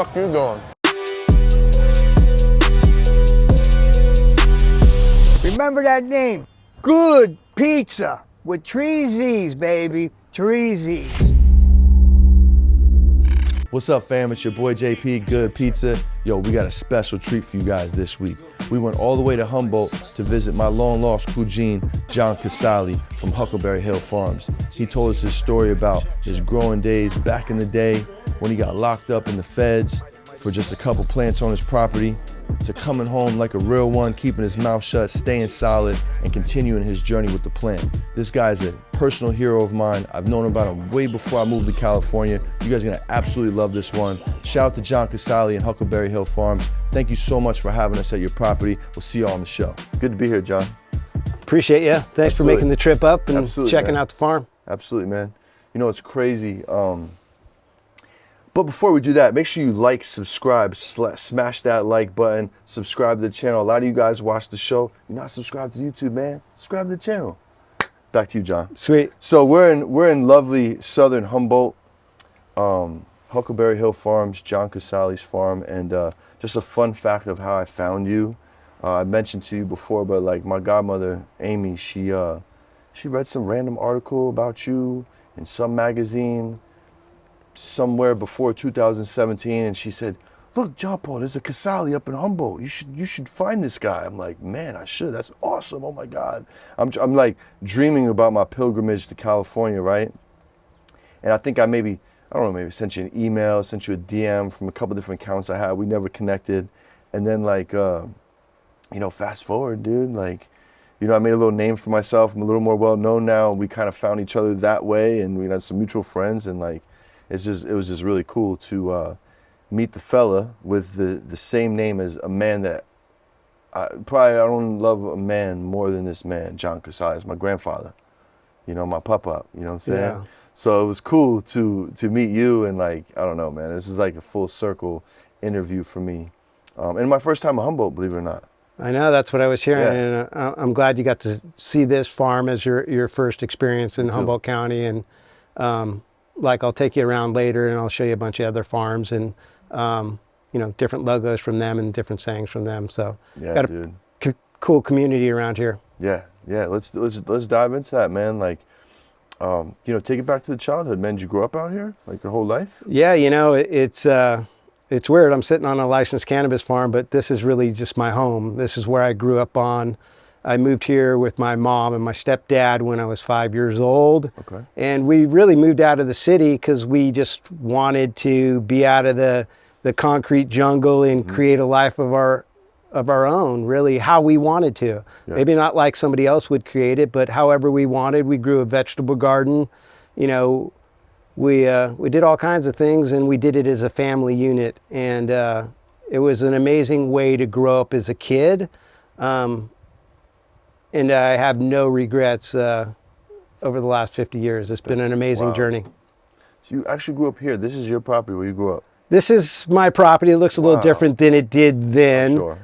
fuck you doing? Remember that name? Good pizza with 3 Z's, baby. 3 Z's. What's up, fam? It's your boy JP, Good Pizza. Yo, we got a special treat for you guys this week. We went all the way to Humboldt to visit my long-lost cuisine, John Casali from Huckleberry Hill Farms. He told us his story about his growing days back in the day when he got locked up in the feds for just a couple plants on his property, to coming home like a real one, keeping his mouth shut, staying solid, and continuing his journey with the plant. This guy is a personal hero of mine. I've known about him way before I moved to California. You guys are gonna absolutely love this one. Shout out to John Casali and Huckleberry Hill Farms. Thank you so much for having us at your property. We'll see you all on the show. Good to be here, John. Appreciate you. Thanks for making the trip up and checking out the farm. Absolutely, man. You know, it's crazy. But before we do that, make sure you like, subscribe, smash that like button, subscribe to the channel. A lot of you guys watch the show. You're not subscribed to YouTube, man. Subscribe to the channel. Back to you, John. Sweet. So we're in lovely southern Humboldt, Huckleberry Hill Farms, John Casali's farm, and just a fun fact of how I found you. I mentioned to you before, but like my godmother, Amy, she read some random article about you in some magazine somewhere before 2017, and she said, "Look, John Paul, there's a Casali up in Humboldt. You should find this guy." I'm like, "Man, I should. That's awesome. Oh my God." I'm like dreaming about my pilgrimage to California, right? And I think I maybe sent you an email, sent you a DM from a couple different accounts I had. We never connected, and then like, fast forward, dude, like, I made a little name for myself. I'm a little more well known now. We kind of found each other that way, and we had some mutual friends, and like, it was just really cool to meet the fella with the same name as a man that I don't love a man more than this man, John Casali. Is my grandfather, my papa, you know what I'm saying? Yeah. So it was cool to meet you, and like, I don't know, man, this was like a full circle interview for me. And my first time at Humboldt, believe it or not. I know, that's what I was hearing, Yeah. and I'm glad you got to see this farm as your first experience in Humboldt County, and I'll take you around later and I'll show you a bunch of other farms and, different logos from them and different sayings from them. So Yeah, got dude. a cool community around here. Yeah. Let's dive into that, man. Like, take it back to the childhood, man. Did you grow up out here, like your whole life? Yeah, it's weird. I'm sitting on a licensed cannabis farm, but this is really just my home. This is where I grew up on. I moved here with my mom and my stepdad when I was 5 years old. Okay. And we really moved out of the city because we just wanted to be out of the concrete jungle and create a life of our own, really how we wanted to. Yeah. Maybe not like somebody else would create it, but however we wanted. We grew a vegetable garden. We did all kinds of things, and we did it as a family unit. And it was an amazing way to grow up as a kid. And I have no regrets over the last 50 years. It's been an amazing journey. So you actually grew up here. This is your property where you grew up. This is my property. It looks a little different than it did then. Sure.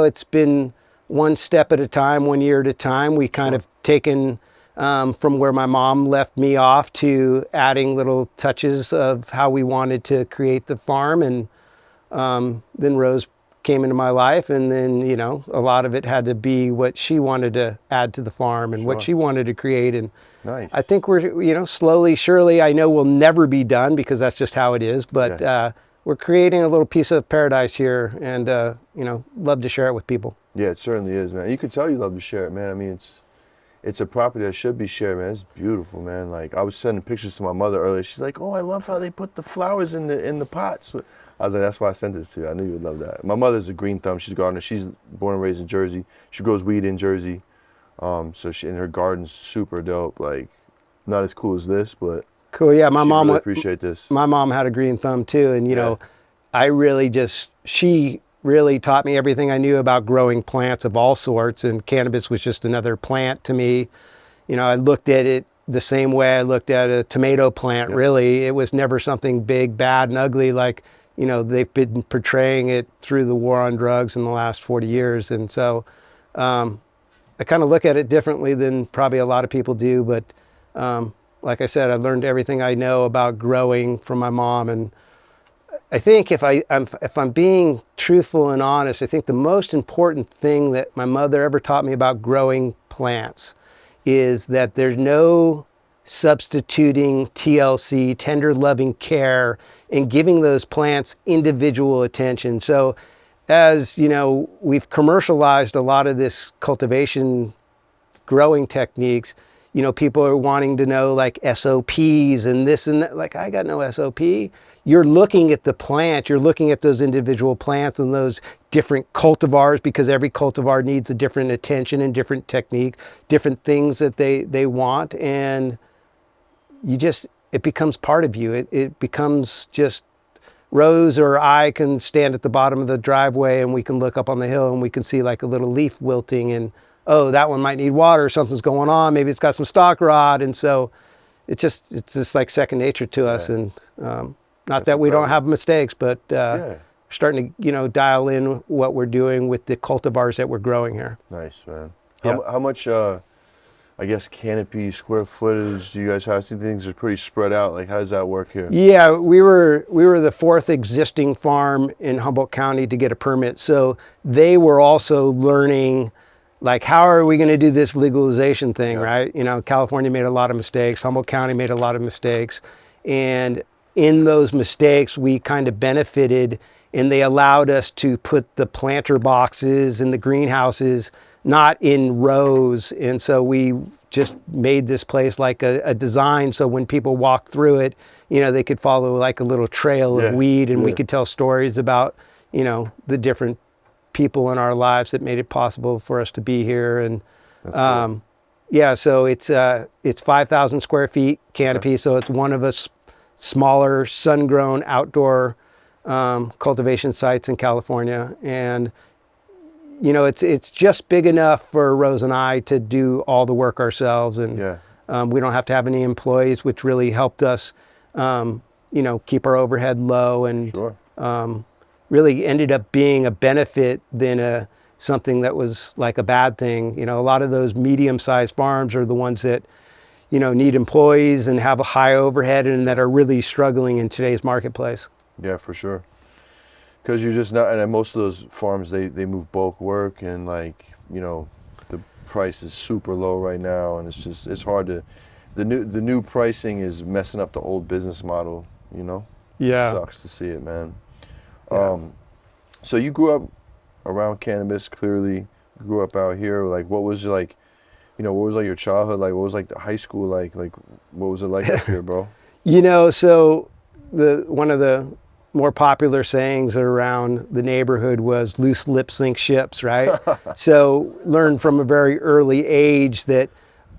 It's been one step at a time, 1 year at a time. We kind of taken from where my mom left me off to adding little touches of how we wanted to create the farm. And then Rose came into my life, and then a lot of it had to be what she wanted to add to the farm and what she wanted to create. And Nice. I think we're slowly, surely, I know we'll never be done because that's just how it is, but we're creating a little piece of paradise here, and love to share it with people. Yeah, it certainly is, man. You can tell you love to share it, man. I mean, it's a property that should be shared, man. It's beautiful, man. Like, I was sending pictures to my mother earlier. She's like, "Oh, I love how they put the flowers in the pots." I was like, "That's why I sent this to you. I knew you would love that." My mother's a green thumb. She's a gardener. She's born and raised in Jersey. She grows weed in Jersey. So her garden's super dope. Like, not as cool as this, but cool. Yeah, my mom really appreciate this. My mom had a green thumb too, and she really taught me everything I knew about growing plants of all sorts, and cannabis was just another plant to me. I looked at it the same way I looked at a tomato plant. Yep. Really, it was never something big, bad, and ugly like they've been portraying it through the war on drugs in the last 40 years. And so I kind of look at it differently than probably a lot of people do. But like I said, I learned everything I know about growing from my mom, and I think if I'm being truthful and honest, I think the most important thing that my mother ever taught me about growing plants is that there's no substituting TLC, tender loving care, and giving those plants individual attention. So as you know, we've commercialized a lot of this cultivation growing techniques. You know, people are wanting to know like SOPs and this and that. Like, I got no SOP. You're looking at the plant, you're looking at those individual plants and those different cultivars, because every cultivar needs a different attention and different technique, different things that they want. And it becomes part of you. It becomes just Rose or I can stand at the bottom of the driveway and we can look up on the hill and we can see like a little leaf wilting, and oh, that one might need water, something's going on, maybe it's got some stock rot. And so it's just like second nature to us. And not that we don't have mistakes, but we're starting to, dial in what we're doing with the cultivars that we're growing here. Nice, man. Yeah. How much, I guess, canopy, square footage do you guys have? Some things are pretty spread out. Like, how does that work here? Yeah, we were the fourth existing farm in Humboldt County to get a permit. So they were also learning, like, how are we going to do this legalization thing, right? California made a lot of mistakes. Humboldt County made a lot of mistakes. And in those mistakes, we kind of benefited, and they allowed us to put the planter boxes and the greenhouses not in rows. And so we just made this place like a design, so when people walk through it, they could follow like a little trail of weed, and we could tell stories about, the different people in our lives that made it possible for us to be here. And cool. So it's 5,000 square feet canopy. So it's one of us smaller sun-grown outdoor cultivation sites in California. And it's just big enough for Rose and I to do all the work ourselves, and we don't have to have any employees, which really helped us, keep our overhead low, and really ended up being a benefit than something that was like a bad thing. A lot of those medium-sized farms are the ones that, need employees and have a high overhead and that are really struggling in today's marketplace. Yeah, for sure. Because you're just not, and most of those farms, they move bulk work, and the price is super low right now, and it's hard to, the new pricing is messing up the old business model, Yeah. Sucks to see it, man. Yeah. So you grew up around cannabis, clearly. You grew up out here. Like, what was what was like your childhood like? What was like the high school like? Like, what was it like up here, bro? So one of the more popular sayings around the neighborhood was loose lips sink ships, right? So learned from a very early age that,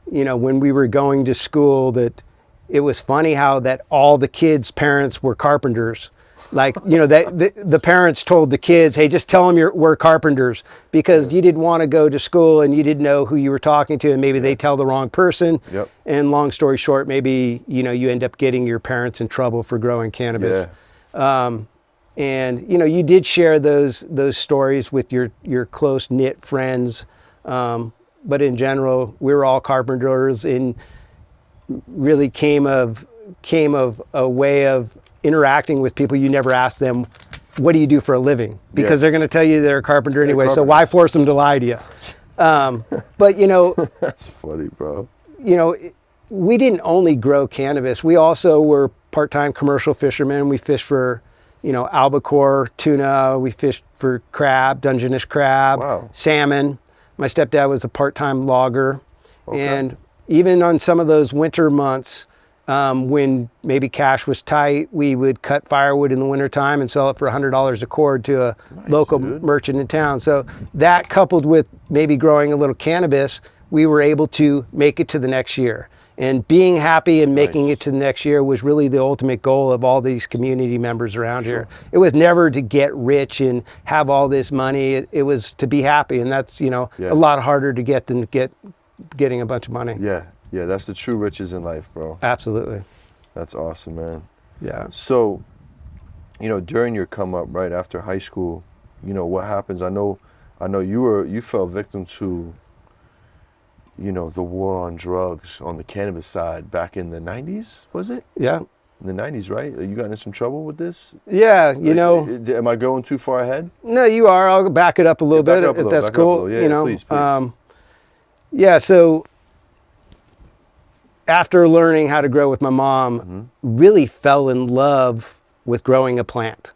when we were going to school, that it was funny how that all the kids' parents were carpenters. Like, the parents told the kids, hey, just tell them we're carpenters, because you didn't want to go to school and you didn't know who you were talking to, and maybe they tell the wrong person. Yep. And long story short, maybe, you end up getting your parents in trouble for growing cannabis. Yeah. And you did share those stories with your close knit friends, but in general, we were all carpenters, and really came of a way of interacting with people. You never ask them, what do you do for a living? Because they're going to tell you they're a carpenter anyway. So why force them to lie to you? But that's funny, bro. We didn't only grow cannabis. We also were part-time commercial fishermen. We fished for, albacore, tuna. We fished for crab, Dungeness crab, salmon. My stepdad was a part-time logger. Okay. And even on some of those winter months, when maybe cash was tight, we would cut firewood in the wintertime and sell it for $100 a cord to a local merchant in town. So that, coupled with maybe growing a little cannabis, we were able to make it to the next year. And being happy and making it to the next year was really the ultimate goal of all these community members around here. It was never to get rich and have all this money. It was to be happy, and that's a lot harder to get than getting a bunch of money. Yeah, that's the true riches in life, bro. Absolutely. That's awesome, man. Yeah. So, during your come up right after high school, what happens? I know you fell victim to, the war on drugs on the cannabis side back in the 90s, was it? Yeah. in the 90s, right? You got into some trouble with this? Yeah, you know. Am I going too far ahead? No, you are. I'll back it up a little bit if that's cool. Yeah, you know, please, please. Yeah. So after learning how to grow with my mom, really fell in love with growing a plant,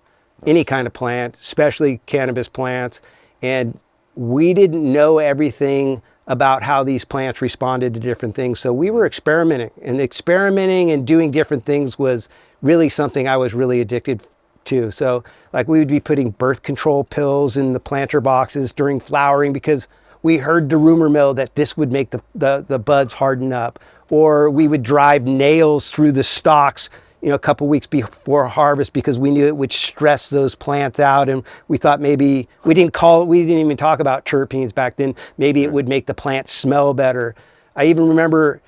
any kind of plant, especially cannabis plants. And we didn't know everything about how these plants responded to different things. So we were experimenting and doing different things was really something I was really addicted to. So like we would be putting birth control pills in the planter boxes during flowering because we heard the rumor mill that this would make the buds harden up. Or we would drive nails through the stalks, you know, a couple weeks before harvest because we knew it would stress those plants out. And we thought maybe, we didn't even talk about terpenes back then. Maybe it would make the plant smell better. I even remember,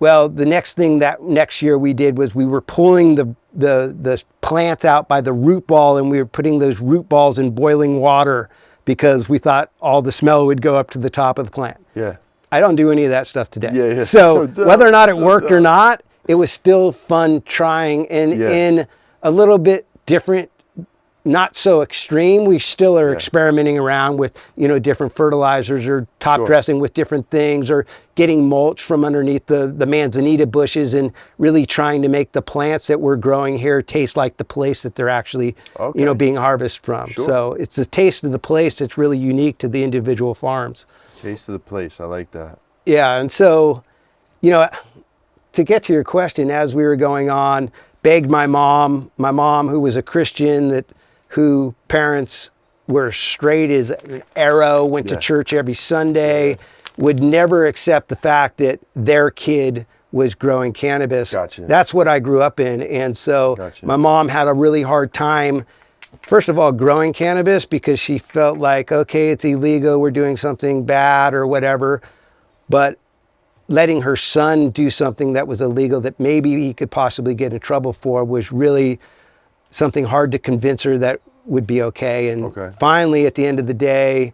well, the next thing that next year we did was we were pulling the plants out by the root ball, and we were putting those root balls in boiling water because we thought all the smell would go up to the top of the plant. Yeah. I don't do any of that stuff today. Yeah. So whether or not it worked or not, it was still fun trying, and in a little bit different, not so extreme. We still are experimenting around with, you know, different fertilizers or top dressing with different things, or getting mulch from underneath the manzanita bushes, and really trying to make the plants that we're growing here taste like the place that they're actually, you know, being harvested from. So it's the taste of the place that's really unique to the individual farms. Taste of the place. I like that. Yeah. And so, you know, to get to your question, as we were going on, begged my mom who was a Christian, who parents were straight as an arrow, went to church every Sunday, would never accept the fact that their kid was growing cannabis. Gotcha. That's what I grew up in. And so my mom had a really hard time, first of all, growing cannabis because she felt like, okay, it's illegal, we're doing something bad or whatever. But letting her son do something that was illegal that maybe he could possibly get in trouble for was really something hard to convince her that would be okay. And finally, at the end of the day,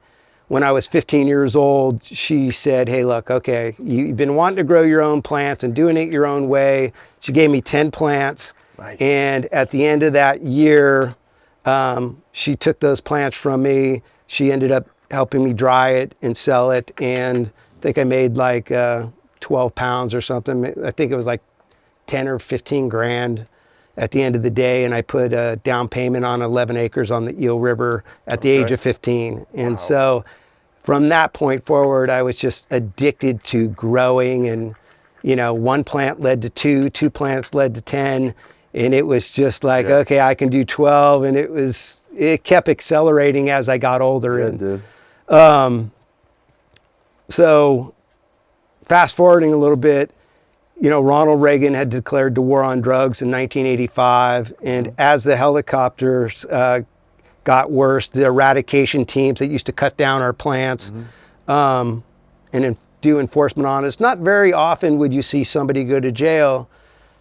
when I was 15 years old, she said, hey, look, okay, you've been wanting to grow your own plants and doing it your own way. She gave me 10 plants. Nice. And at the end of that year, she took those plants from me. She ended up helping me dry it and sell it. And I think I made like 12 pounds or something. I think it was like 10 or 15 grand at the end of the day. And I put a down payment on 11 acres on the Eel River at the age of 15. And so from that point forward, I was just addicted to growing, and, you know, one plant led to two plants led to 10. And it was just like, okay, I can do 12. And it kept accelerating as I got older. Yeah, and, dude. So fast forwarding a little bit, you know, Ronald Reagan had declared the war on drugs in 1985. And as the helicopters got worse, the eradication teams that used to cut down our plants and do enforcement on us, not very often would you see somebody go to jail.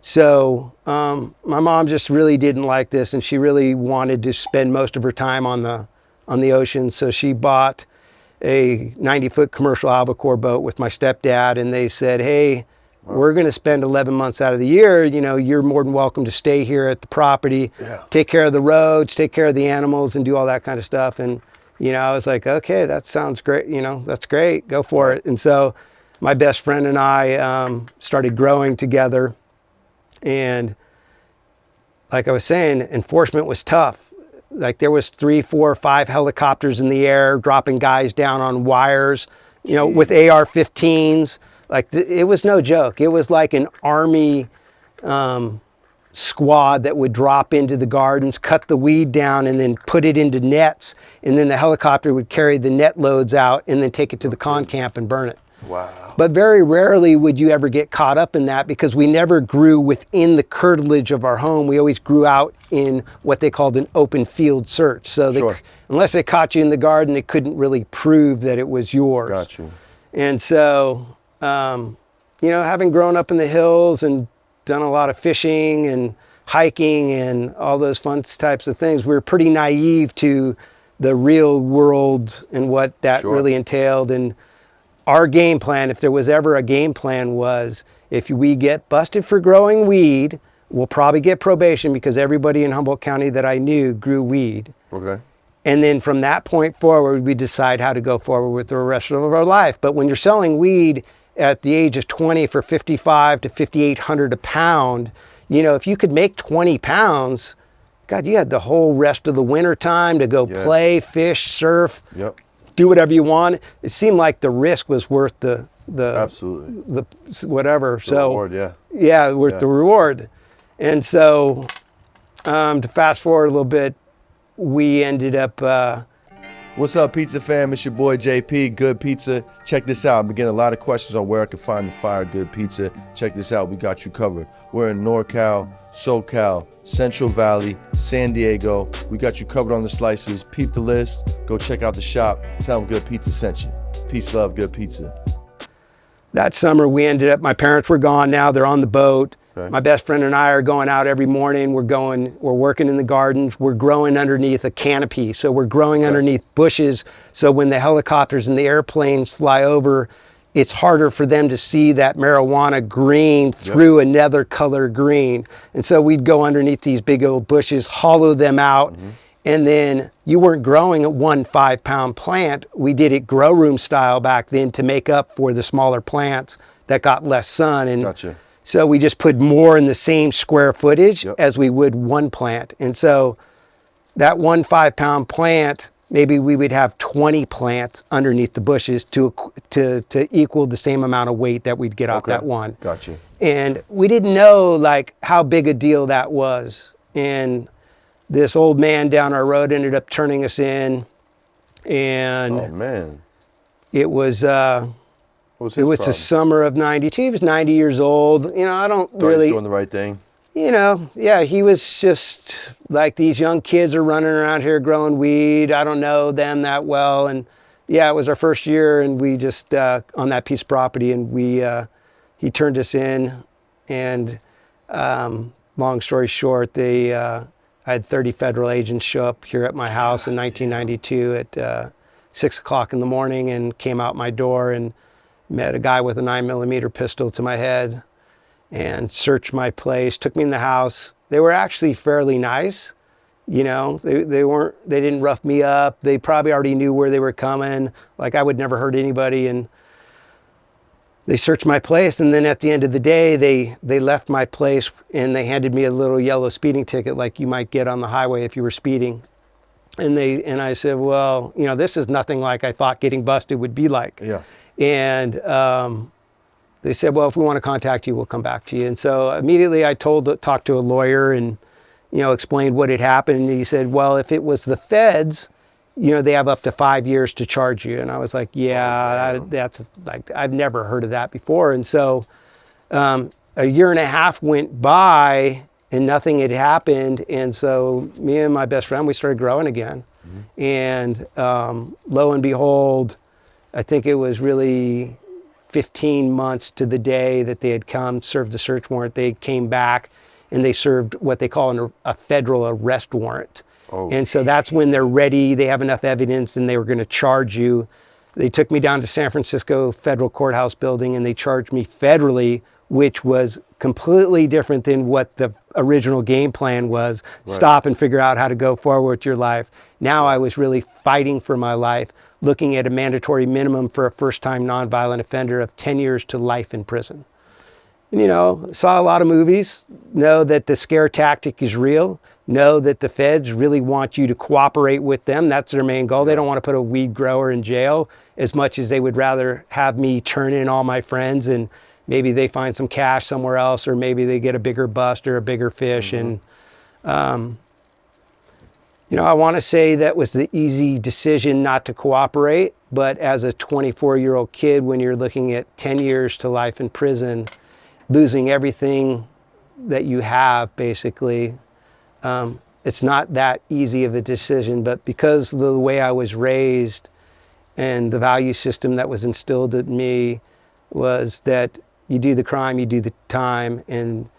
So my mom just really didn't like this, and she really wanted to spend most of her time on the ocean. So she bought a 90-foot commercial albacore boat with my stepdad, and they said, hey, we're going to spend 11 months out of the year. You know, you're more than welcome to stay here at the property, take care of the roads, take care of the animals, and do all that kind of stuff. And, you know, I was like, okay, that sounds great. You know, that's great. Go for it. And so my best friend and I started growing together. And like I was saying, enforcement was tough. Like there was 3, 4, 5 helicopters in the air dropping guys down on wires, you know, with AR-15s. Like it was no joke. It was like an army squad that would drop into the gardens, cut the weed down, and then put it into nets. And then the helicopter would carry the net loads out and then take it to the con camp and burn it. Wow. But very rarely would you ever get caught up in that, because we never grew within the curtilage of our home. We always grew out in what they called an open field search. So unless they caught you in the garden, they couldn't really prove that it was yours. Got you. And so, you know, having grown up in the hills and done a lot of fishing and hiking and all those fun types of things, we were pretty naive to the real world and what that really entailed. And our game plan, if there was ever a game plan, was if we get busted for growing weed, we'll probably get probation because everybody in Humboldt County that I knew grew weed. Okay. And then from that point forward, we decide how to go forward with the rest of our life. But when you're selling weed at the age of 20 for 55 to 5,800 a pound, you know, if you could make 20 pounds, God, you had the whole rest of the winter time to go play, fish, surf, do whatever you want. It seemed like the risk was worth the absolutely the whatever. The so reward, worth the reward. And so to fast forward a little bit, we ended up What's up, pizza fam? It's your boy JP, Good Pizza. Check this out. I've been getting a lot of questions on where I can find the fire Good Pizza. Check this out. We got you covered. We're in NorCal, SoCal, Central Valley, San Diego. We got you covered on the slices. Peep the list. Go check out the shop. Tell them Good Pizza sent you. Peace, love, Good Pizza. that summer we ended up, my parents were gone now, they're on the boat. Okay. My best friend and I are going out every morning. We're working in the gardens. We're growing underneath a canopy. So we're growing underneath bushes. So when the helicopters and the airplanes fly over, it's harder for them to see that marijuana green through another color green. And so we'd go underneath these big old bushes, hollow them out. And then you weren't growing a 1 5-pound plant. We did it grow room style back then to make up for the smaller plants that got less sun. And so we just put more in the same square footage as we would one plant. And so that 1 5-pound plant, maybe we would have 20 plants underneath the bushes to equal the same amount of weight that we'd get off that one. Gotcha. And we didn't know like how big a deal that was. And this old man down our road ended up turning us in. And oh man, it was the summer of '92. He was 90 years old. You know, I don't really doing the right thing. You know, yeah, he was just like these young kids are running around here growing weed. I don't know them that well. And yeah, it was our first year and we just, on that piece of property, and he turned us in. And long story short, I had 30 federal agents show up here at my house in 1992 at 6 o'clock in the morning and came out my door and met a guy with a 9mm pistol to my head and searched my place, took me in the house. They were actually fairly nice. You know, they didn't rough me up. They probably already knew where they were coming. Like I would never hurt anybody. And they searched my place. And then at the end of the day, they left my place and they handed me a little yellow speeding ticket like you might get on the highway if you were speeding. And I said, well, you know, this is nothing like I thought getting busted would be like. Yeah. And they said, well, if we want to contact you, we'll come back to you. And so immediately I talked to a lawyer and, you know, explained what had happened. And he said, well, if it was the feds, you know, they have up to 5 years to charge you. And I was like, yeah, that's like, I've never heard of that before. And so a year and a half went by and nothing had happened. And so me and my best friend, we started growing again. And lo and behold, I think it was really 15 months to the day that they had come, served the search warrant. They came back and they served what they call a federal arrest warrant. And so that's when they're ready, they have enough evidence and they were gonna charge you. They took me down to San Francisco Federal Courthouse building and they charged me federally, which was completely different than what the original game plan was. Stop and figure out how to go forward with your life. Now I was really fighting for my life, looking at a mandatory minimum for a first-time nonviolent offender of 10 years to life in prison. And, you know, saw a lot of movies, know that the scare tactic is real, know that the feds really want you to cooperate with them. That's their main goal. They don't want to put a weed grower in jail as much as they would rather have me turn in all my friends and maybe they find some cash somewhere else, or maybe they get a bigger bust or a bigger fish. And, you know, I want to say that was the easy decision not to cooperate. But as a 24-year-old kid, when you're looking at 10 years to life in prison, losing everything that you have, basically, it's not that easy of a decision. But because of the way I was raised and the value system that was instilled in me was that you do the crime, you do the time. And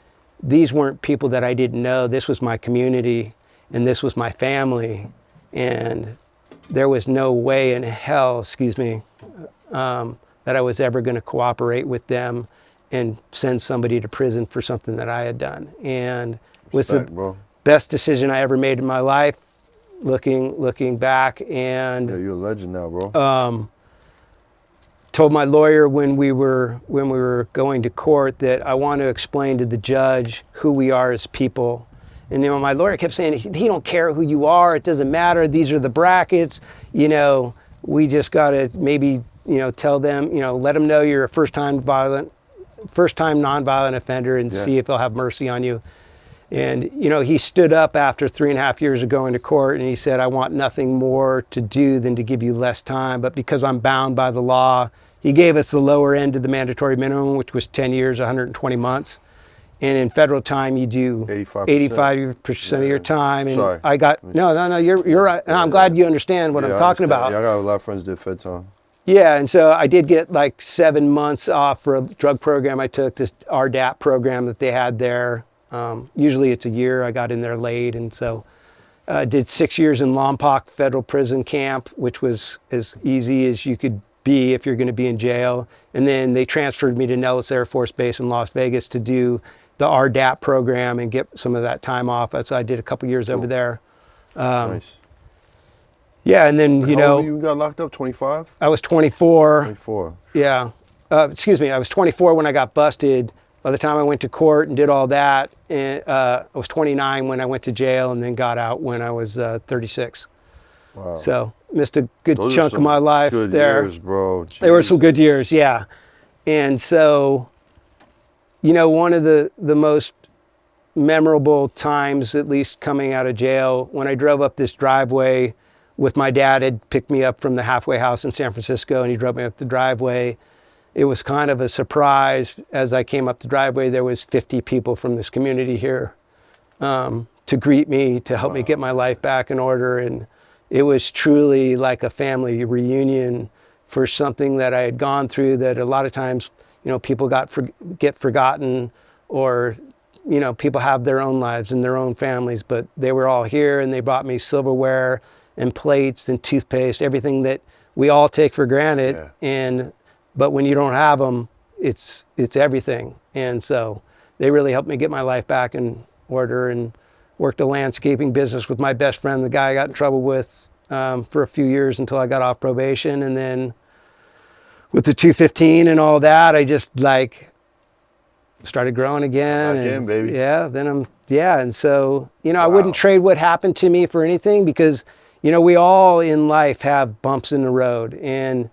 these weren't people that I didn't know. This was my community and this was my family. And there was no way in hell, that I was ever going to cooperate with them and send somebody to prison for something that I had done. And was the Respect, bro. best decision I ever made in my life, looking back. And Yeah, you're a legend now, bro. told my lawyer when we were going to court that I want to explain to the judge who we are as people. And my lawyer kept saying, he don't care who you are, it doesn't matter, these are the brackets, we just got to maybe tell them, let them know you're a first time nonviolent offender and see if they'll have mercy on you. And he stood up after 3.5 years of going to court and he said, I want nothing more to do than to give you less time, but because I'm bound by the law, he gave us the lower end of the mandatory minimum, which was 10 years, 120 months. And in federal time, you do 85% of your time. And Sorry. I got, no, you're right. And I'm glad you understand what I'm talking about. Yeah, I got a lot of friends that did Fed time. Yeah, and so I did get like 7 months off for a drug program I took, this RDAP program that they had there. Usually it's a year. I got in there late, and so did 6 years in Lompoc Federal Prison Camp, which was as easy as you could be if you're going to be in jail. And then they transferred me to Nellis Air Force Base in Las Vegas to do the RDAP program and get some of that time off. So I did a couple years over there. Nice. Yeah, and then How old you got locked up? 25? I was 24. 24. Yeah. Excuse me, I was 24 when I got busted. By the time I went to court and did all that, I was 29 when I went to jail and then got out when I was 36. Wow. So missed a good Those are chunk of some my life good there. years, bro. There were some Jeez. good years, yeah. And so, one of the most memorable times, at least coming out of jail, when I drove up this driveway with my dad, had picked me up from the halfway house in San Francisco and he drove me up the driveway. It was kind of a surprise. As I came up the driveway, there was 50 people from this community here to greet me, to help me get my life back in order. And it was truly like a family reunion for something that I had gone through that a lot of times, people get forgotten, or, people have their own lives and their own families, but they were all here and they brought me silverware and plates and toothpaste, everything that we all take for granted. Yeah. But when you don't have them, it's everything. And so they really helped me get my life back in order, and worked a landscaping business with my best friend, the guy I got in trouble with, for a few years until I got off probation. And then with the 215 and all that, I just started growing again. Again, baby. Yeah, and so, I wouldn't trade what happened to me for anything, because, we all in life have bumps in the road, and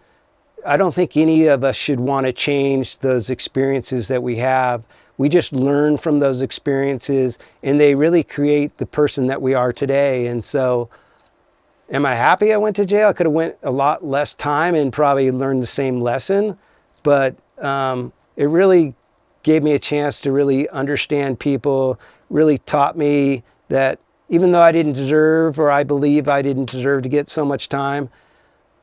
I don't think any of us should want to change those experiences that we have. We just learn from those experiences, and they really create the person that we are today. And so, am I happy I went to jail? I could have went a lot less time and probably learned the same lesson, but it really gave me a chance to really understand people, really taught me that even though I didn't deserve, or I believe I didn't deserve to get so much time,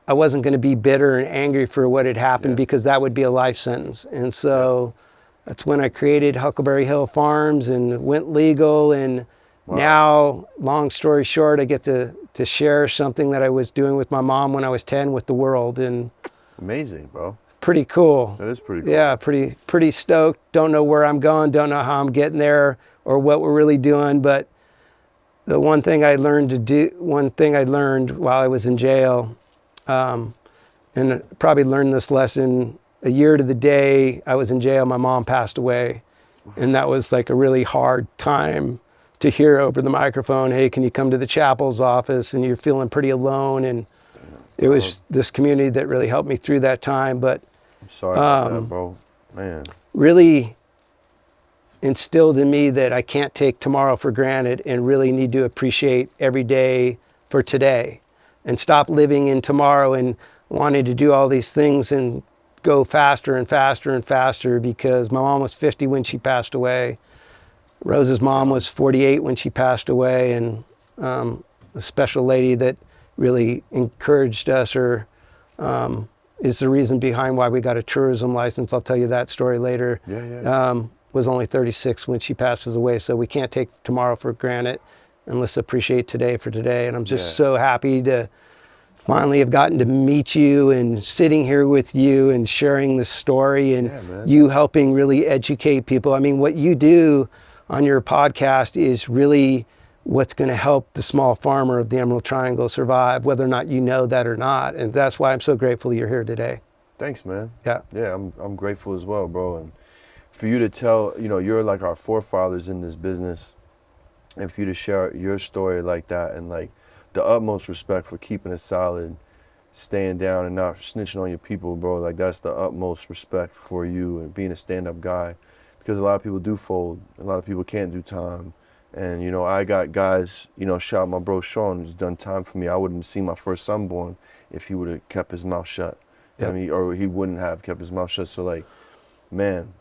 I wasn't going to be bitter and angry for what had happened, because that would be a life sentence. And so that's when I created Huckleberry Hill Farms and went legal. And now, long story short, I get to share something that I was doing with my mom when I was 10 with the world. And amazing, bro. Pretty cool. That is pretty cool. Yeah, pretty stoked. Don't know where I'm going, don't know how I'm getting there or what we're really doing. But the one thing I learned while I was in jail, and I probably learned this lesson a year to the day I was in jail, my mom passed away. And that was like a really hard time to hear over the microphone, hey, can you come to the chapel's office? And you're feeling pretty alone. And it was this community that really helped me through that time. But I'm sorry about that, bro. Man. Really instilled in me that I can't take tomorrow for granted, and really need to appreciate every day for today, and stop living in tomorrow and wanting to do all these things and go faster and faster and faster, because my mom was 50 when she passed away. Rose's mom was 48 when she passed away, and a special lady that really encouraged us, or is the reason behind why we got a tourism license. I'll tell you that story later. Was only 36 when she passes away. So we can't take tomorrow for granted, and let's appreciate today for today. And I'm just so happy to finally have gotten to meet you and sitting here with you and sharing the story and you helping really educate people. I mean, what you do on your podcast is really what's going to help the small farmer of the Emerald Triangle survive, whether or not you know that or not. And that's why I'm so grateful you're here today. Thanks, man. Yeah. Yeah, I'm grateful as well, bro. And for you to tell, you know, you're like our forefathers in this business, and for you to share your story like that, and like the utmost respect for keeping it solid, staying down and not snitching on your people, bro. Like that's the utmost respect for you and being a stand-up guy, because a lot of people do fold. A lot of people can't do time. And, you know, I got guys, you know, shout out my bro Sean, who's done time for me. I wouldn't have seen my first son born if he would have kept his mouth shut. Yep. I mean, or he wouldn't have kept his mouth shut. So, like, man,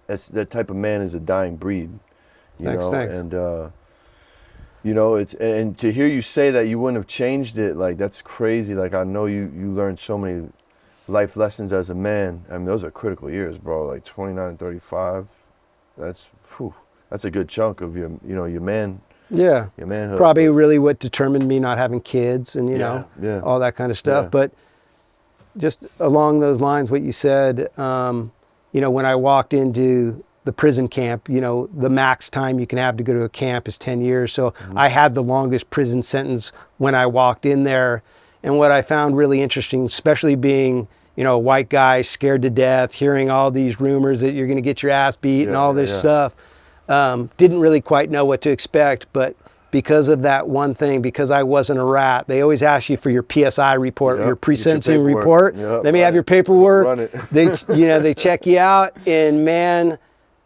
that type of man is a dying breed, you know? Thanks. And, you know, and to hear you say that you wouldn't have changed it, like, that's crazy. Like, I know you learned so many life lessons as a man. I mean, those are critical years, bro. Like, 29 and 35, that's a good chunk of your, you know, your man. Yeah. Your manhood. Probably really what determined me not having kids and, you know, all that kind of stuff. Yeah. But just along those lines, what you said, you know, when I walked into the prison camp, you know, the max time you can have to go to a camp is 10 years. So I had the longest prison sentence when I walked in there. And what I found really interesting, especially being, you know, a white guy scared to death, hearing all these rumors that you're going to get your ass beat and all this stuff, didn't really quite know what to expect. But because of that one thing, because I wasn't a rat, they always ask you for your PSI report, your pre-sentencing report. Let me have your paperwork. Run it. They, you know, they check you out, and man,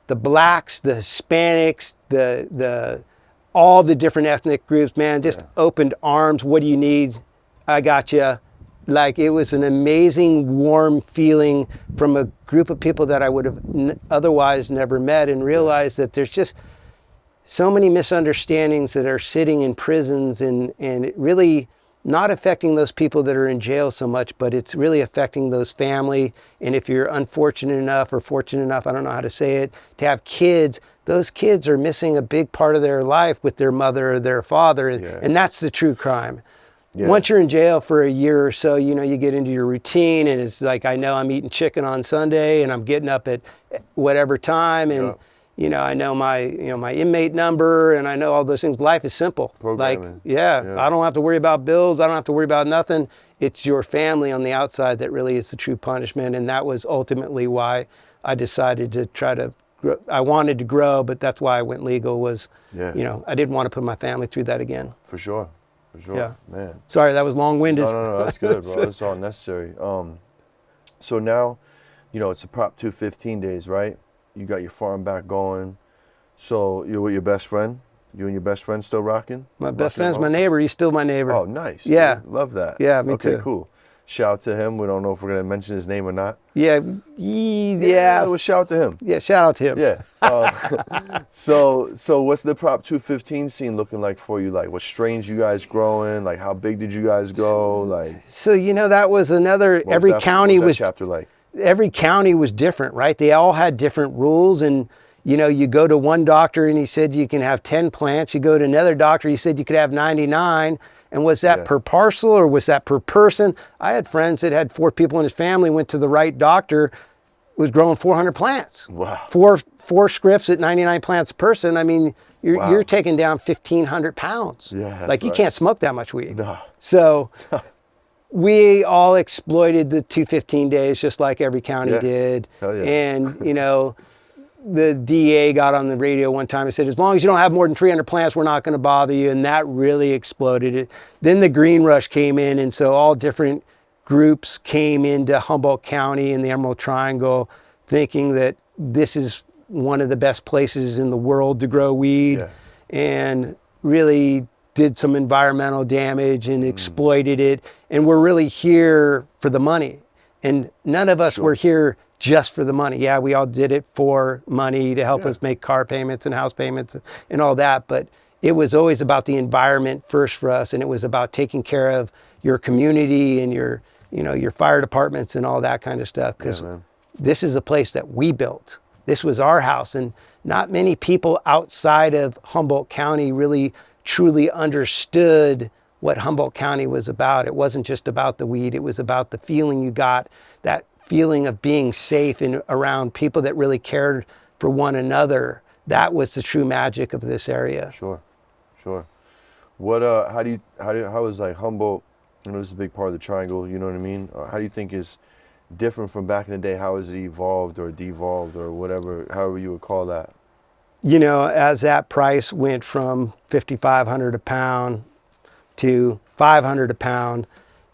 the blacks, the Hispanics, the all the different ethnic groups, man, just opened arms. What do you need? I got you. Like, it was an amazing, warm feeling from a group of people that I would have otherwise never met, and realized that there's just so many misunderstandings that are sitting in prisons, and it really not affecting those people that are in jail so much, but it's really affecting those family. And if you're unfortunate enough or fortunate enough, I don't know how to say it, to have kids, those kids are missing a big part of their life with their mother or their father. And that's the true crime. Once you're in jail for a year or so, you know, you get into your routine, and it's like, I know I'm eating chicken on Sunday and I'm getting up at whatever time, and you know, I know my, you know, my inmate number, and I know all those things. Life is simple. Programming. Like, I don't have to worry about bills. I don't have to worry about nothing. It's your family on the outside that really is the true punishment. And that was ultimately why I decided to try to grow. I wanted to grow, but that's why I went legal, was, you know, I didn't want to put my family through that again. For sure. Man. Sorry, that was long-winded. No, that's good, bro. That's all necessary. So now, you know, it's a Prop 215 days, right? You got your farm back going. So you're with your best friend? You and your best friend still rocking? My best friend's my neighbor. He's still my neighbor. Oh, nice. Yeah. Dude. Love that. Yeah, me too. Okay, cool. Shout out to him. We don't know if we're going to mention his name or not. Yeah. Well, shout out to him. Yeah, shout out to him. Yeah. So what's the Prop 215 scene looking like for you? Like, what strains you guys growing? Like, how big did you guys go? Like, so, you know, that was another, every county was, chapter like? Every county was different, right? They all had different rules. And, you know, you go to one doctor and he said you can have 10 plants. You go to another doctor, he said you could have 99. And was that per parcel or was that per person? I had friends that had 4 people in his family, went to the right doctor, was growing 400 plants. Wow. Four scripts at 99 plants a person. I mean, you're taking down 1,500 pounds. Yeah, like, you can't smoke that much weed. No. So we all exploited the 215 days just like every county did. Hell yeah. And, you know, the DA got on the radio one time and said, as long as you don't have more than 300 plants, we're not going to bother you. And that really exploded it. Then the green rush came in. And so all different groups came into Humboldt County and the Emerald Triangle thinking that this is one of the best places in the world to grow weed, and really did some environmental damage and exploited it. And we're really here for the money. And none of us were here just for the money. Yeah, we all did it for money to help us make car payments and house payments and all that. But it was always about the environment first for us. And it was about taking care of your community and your, you know, your fire departments and all that kind of stuff. Because this is a place that we built. This was our house. And not many people outside of Humboldt County really truly understood what Humboldt County was about. It wasn't just about the weed. It was about the feeling you got, that feeling of being safe and around people that really cared for one another. That was the true magic of this area. Sure. What how is like Humboldt, this is a big part of the triangle, you know what I mean? How do you think is different from back in the day? How has it evolved or devolved or whatever, however you would call that? As that price went from $5,500 a pound to $500 a pound,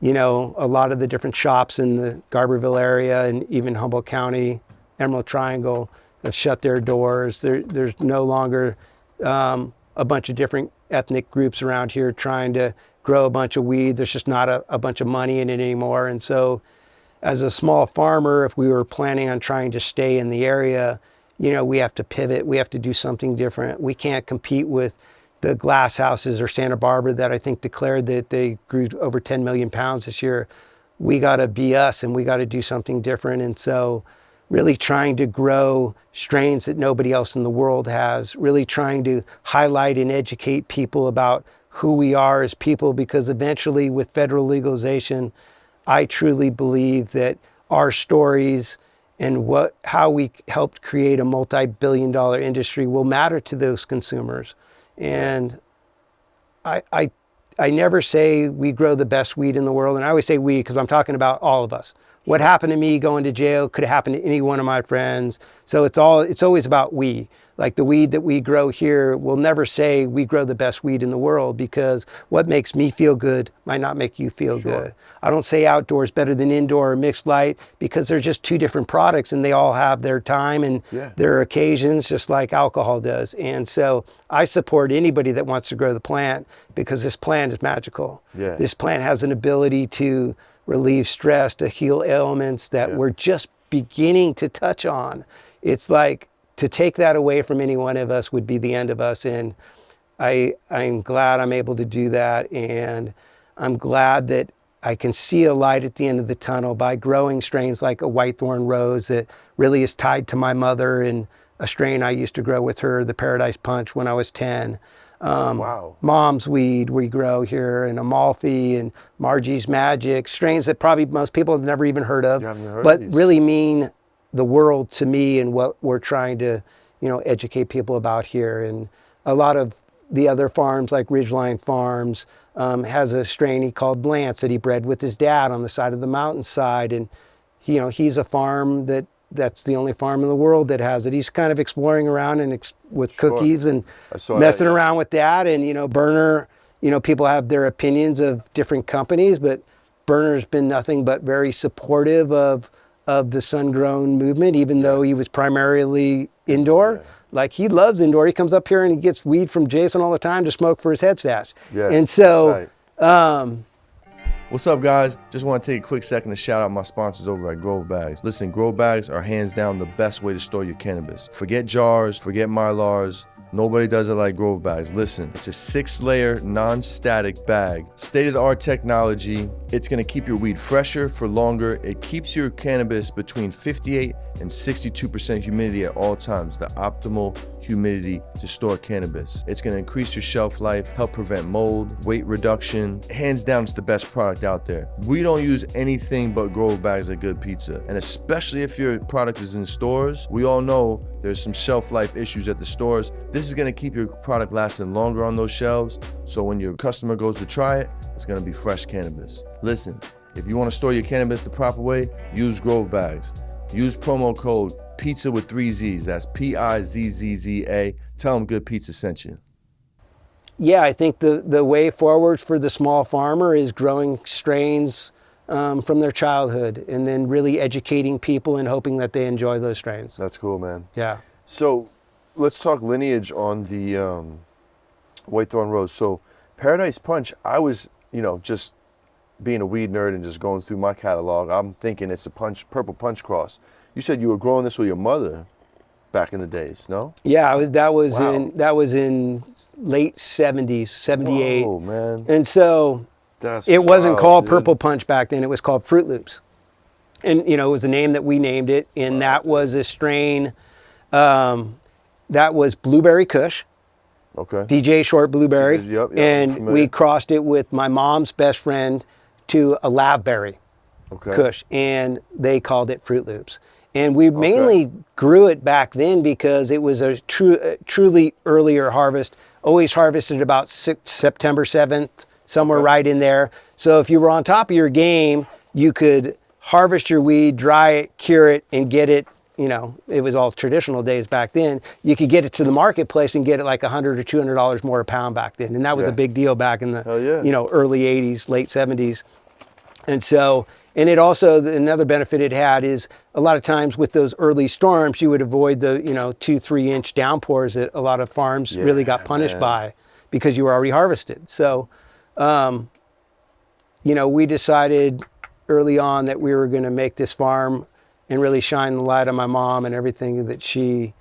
a lot of the different shops in the Garberville area and even Humboldt County, Emerald Triangle, have shut their doors. There's no longer a bunch of different ethnic groups around here trying to grow a bunch of weed. There's just not a bunch of money in it anymore. And so as a small farmer, if we were planning on trying to stay in the area, we have to pivot. We have to do something different. We can't compete with the glass houses or Santa Barbara that I think declared that they grew over 10 million pounds this year. We got to be us and we got to do something different. And so really trying to grow strains that nobody else in the world has, really trying to highlight and educate people about who we are as people, because eventually with federal legalization, I truly believe that our stories and how we helped create a multi-billion-dollar industry will matter to those consumers. And I never say we grow the best weed in the world, and I always say we because I'm talking about all of us. What happened to me going to jail could have happened to any one of my friends. So it's always about we. Like the weed that we grow here, we'll never say we grow the best weed in the world, because what makes me feel good might not make you feel good. I don't say outdoor is better than indoor or mixed light, because they're just two different products and they all have their time and their occasions, just like alcohol does. And so I support anybody that wants to grow the plant, because this plant is magical. This plant has an ability to relieve stress, to heal ailments that we're just beginning to touch on. It's like, to take that away from any one of us would be the end of us. And I'm glad I'm able to do that. And I'm glad that I can see a light at the end of the tunnel by growing strains like a white Thorn Rose that really is tied to my mother, and a strain I used to grow with her, the Paradise Punch, when I was 10. Mom's weed we grow here, and Amalfi and Margie's Magic, strains that probably most people have never even heard of, but really mean the world to me and what we're trying to, educate people about here. And a lot of the other farms, like Ridgeline Farms, has a strain he called Lance that he bred with his dad on the side of the mountainside. And, he's a farm that's the only farm in the world that has it. He's kind of exploring around and with cookies and messing around with that. And, Burner, people have their opinions of different companies, but Burner's been nothing but very supportive of the sun-grown movement, even though he was primarily indoor. Like, he loves indoor. He comes up here and he gets weed from Jason all the time to smoke for his head stash. And so, what's up, guys? Just want to take a quick second to shout out my sponsors over at Grove Bags. Listen, Grove Bags are hands down the best way to store your cannabis. Forget jars, forget Mylars. Nobody does it like Grove Bags. Listen, it's a 6-layer, non-static bag. State-of-the-art technology. It's gonna keep your weed fresher for longer. It keeps your cannabis between 58 and 62% humidity at all times, the optimal humidity to store cannabis. It's gonna increase your shelf life, help prevent mold, weight reduction. Hands down, it's the best product out there. We don't use anything but Grove Bags at Good Pizza. And especially if your product is in stores, we all know there's some shelf life issues at the stores. This is gonna keep your product lasting longer on those shelves, so when your customer goes to try it, it's gonna be fresh cannabis. Listen, if you wanna store your cannabis the proper way, use Grove Bags. Use promo code PIZZA with 3 Z's. That's PIZZZA. Tell them Good Pizza sent you. Yeah, I think the way forward for the small farmer is growing strains from their childhood, and then really educating people and hoping that they enjoy those strains. That's cool, man. Yeah. So let's talk lineage on the White Thorn Rose. So Paradise Punch, I was, just being a weed nerd and just going through my catalog, I'm thinking it's a purple punch cross. You said you were growing this with your mother back in the days, no? Yeah, that was in late 70s, 78. Oh, man. And so it wasn't called Purple Punch back then. It was called Fruit Loops. And, it was the name that we named it. And that was a strain that was Blueberry Kush. Okay. DJ Short Blueberry. Yep, I'm and familiar. we crossed it with my mom's best friend to a Lavberry Okay. Kush, and they called it Fruit Loops. And we mainly grew it back then because it was a truly earlier harvest, always harvested about September 7th, somewhere right in there. So if you were on top of your game, you could harvest your weed, dry it, cure it, and get it, you know, it was all traditional days back then. You could get it to the marketplace and get it like $100 or $200 more a pound back then. And that was a big deal back in the, Hell yeah. you know, early 80s, late 70s. And so, and it also, another benefit it had is a lot of times with those early storms, you would avoid the, you know, 2-3 inch downpours that a lot of farms really got punished by because you were already harvested. So, you know, we decided early on that we were going to make this farm and really shine the light on my mom and everything that she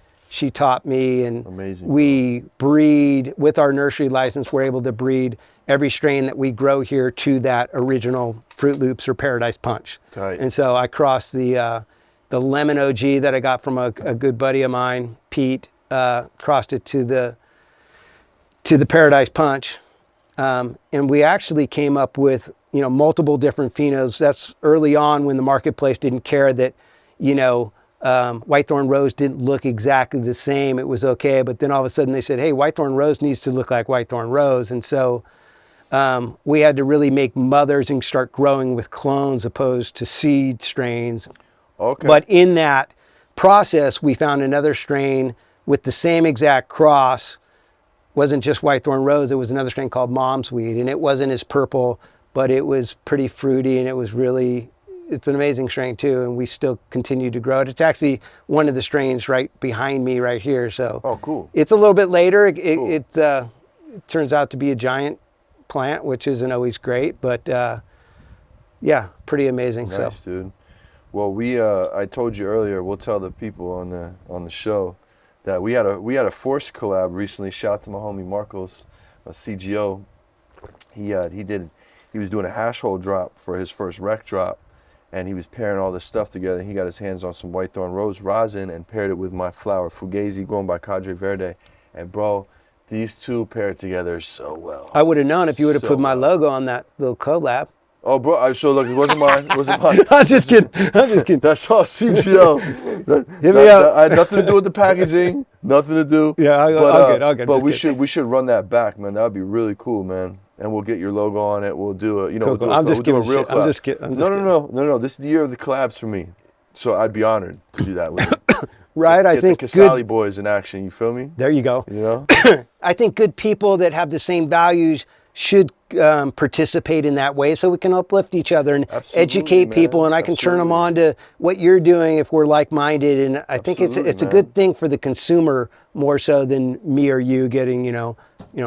taught me. And Amazing. we breed with our nursery license. We're able to breed every strain that we grow here to that original Fruit Loops or Paradise Punch. Tight. And so I crossed the Lemon OG that I got from a good buddy of mine, Pete, crossed it to the Paradise Punch. And we actually came up with, you know, multiple different phenos. That's early on when the marketplace didn't care that, you know, White Thorn Rose didn't look exactly the same. It was okay. But then all of a sudden they said, hey, White Thorn Rose needs to look like White Thorn Rose. And so we had to really make mothers and start growing with clones opposed to seed strains. Okay. But in that process, we found another strain with the same exact cross. Wasn't just White Thorn Rose, it was another strain called Mom's Weed. And it wasn't as purple, but it was pretty fruity, and it was really, it's an amazing strain too, and we still continue to grow it. It's actually one of the strains right behind me right here. So Oh, cool. it's a little bit later. Cool. It turns out to be a giant plant, which isn't always great, but yeah, pretty amazing. Nice, dude. Well, I told you earlier, we'll tell the people on the show that we had a Force collab recently. Shout out to my homie Marcos, CGO. He was doing a hash hole drop for his first rec drop, and he was pairing all this stuff together. He got his hands on some White Thorn Rose rosin and paired it with my flower Fugazi going by Cadre Verde. And bro, these two paired together so well. I would have known if you would have So put my well. logo on that little collab. Oh, bro, so look, it wasn't mine. It wasn't mine. I'm just kidding. I'm just kidding. That's all CGO. Hit me up. I had nothing to do with the packaging. Nothing to do. Yeah, I'll get. But Just kidding. we should run that back, man. That would be really cool, man. And we'll get your logo on it. We'll do a, you know, Cool, we'll cool. do I'm just we'll do a giving real shit. I'm collab. just kidding. No. This is the year of the collabs for me. So I'd be honored to do that with you. Right, I Get think the Casali good. boys in action. You feel me? There you go. You know? I think good people that have the same values should participate in that way, so we can uplift each other and Absolutely, educate man. people, and I can turn them Absolutely. on to what you're doing if we're like-minded. And I think it's Absolutely, a man. good thing for the consumer more so than me or you getting you know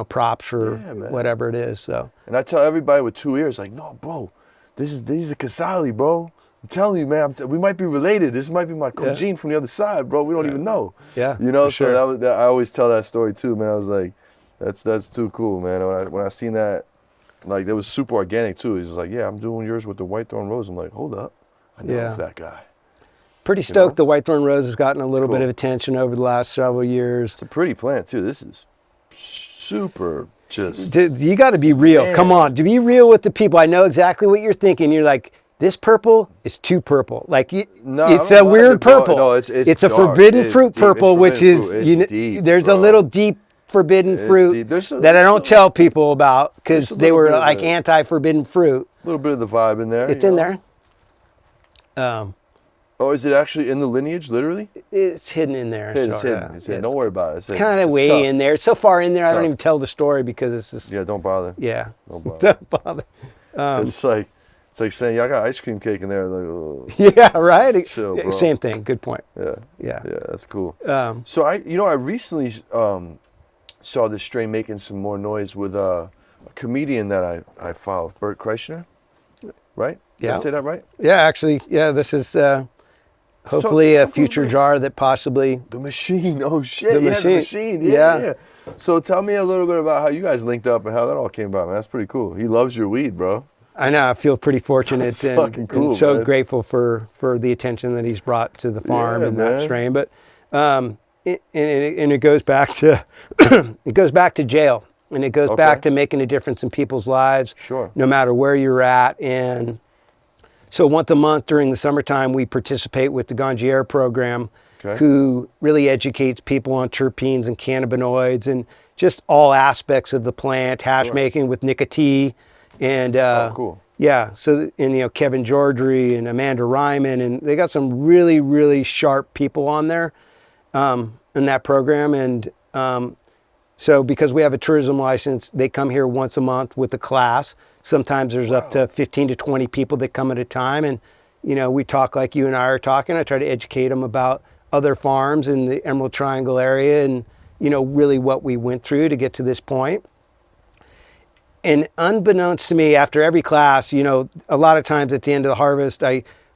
props for Yeah, man. whatever it is. So And I tell everybody with 2 ears, like, no, bro, these are Casali, bro. I'm telling you, man, we might be related. This might be my cogene from the other side, bro. We don't even know. Yeah, You know, for sure. so I always tell that story too, man. I was like, that's too cool, man. When I seen that, like, that was super organic too. He's just like, yeah, I'm doing yours with the White Thorn Rose. I'm like, hold up, I know Yeah. it's that guy. pretty stoked. know? The White Thorn Rose has gotten a little cool. bit of attention over the last several years. It's a pretty plant too. This is super just. Dude, you got to be real. Man. Come on, to be real with the people. I know exactly what you're thinking. You're like, this purple is too purple. Like No, I it's don't a mind weird it, bro. purple. No, it's a dark. forbidden It's fruit deep. It's purple, which forbidden is fruit. It's deep, there's a bro. little deep forbidden It's fruit deep. There's that I don't tell people about because there's a they little were bit of like it. anti-forbidden fruit. A little bit of the vibe in there. It's you in know? there. Oh, is it actually in the lineage, literally? It's hidden in there. It's so, hidden. It's hidden. Don't worry about it. It's kind of way tough. in there. It's so far in there, I don't Tough. even tell the story because it's just Yeah, don't bother. yeah. Don't bother. Don't bother. It's like saying, yeah, I got ice cream cake in there. Like, oh, Yeah, right. Chill, Yeah, bro. same thing. Good point. yeah, Yeah. yeah, that's cool. Um, So I recently saw this strain making some more noise with a comedian that I follow, Bert Kreischer, right? Did I Yeah. say that right? Yeah, actually, yeah, this is hopefully a future jar that possibly. The Machine. Oh shit! The yeah, Machine. The Machine. Yeah. Yeah. So tell me a little bit about how you guys linked up and how that all came about, man. That's pretty cool. He loves your weed, bro. I know. I feel pretty fortunate That's and, fucking cool, and so man. grateful for the attention that he's brought to the farm Yeah, and that man. strain. But and it goes back to it goes back to jail, and it goes back to making a difference in people's lives, Sure. no matter where you're at. And so once a month during the summertime, we participate with the Gangier program, who really educates people on terpenes and cannabinoids and just all aspects of the plant, hash making with nicotine, and cool. yeah. So, and you know, Kevin Georgery and Amanda Ryman, and they got some really, really sharp people on there in that program. And so because we have a tourism license, they come here once a month with a class. Sometimes there's up to 15 to 20 people that come at a time. And, you know, we talk like you and I are talking. I try to educate them about other farms in the Emerald Triangle area and, you know, really what we went through to get to this point. And unbeknownst to me, after every class, you know, a lot of times at the end of the harvest,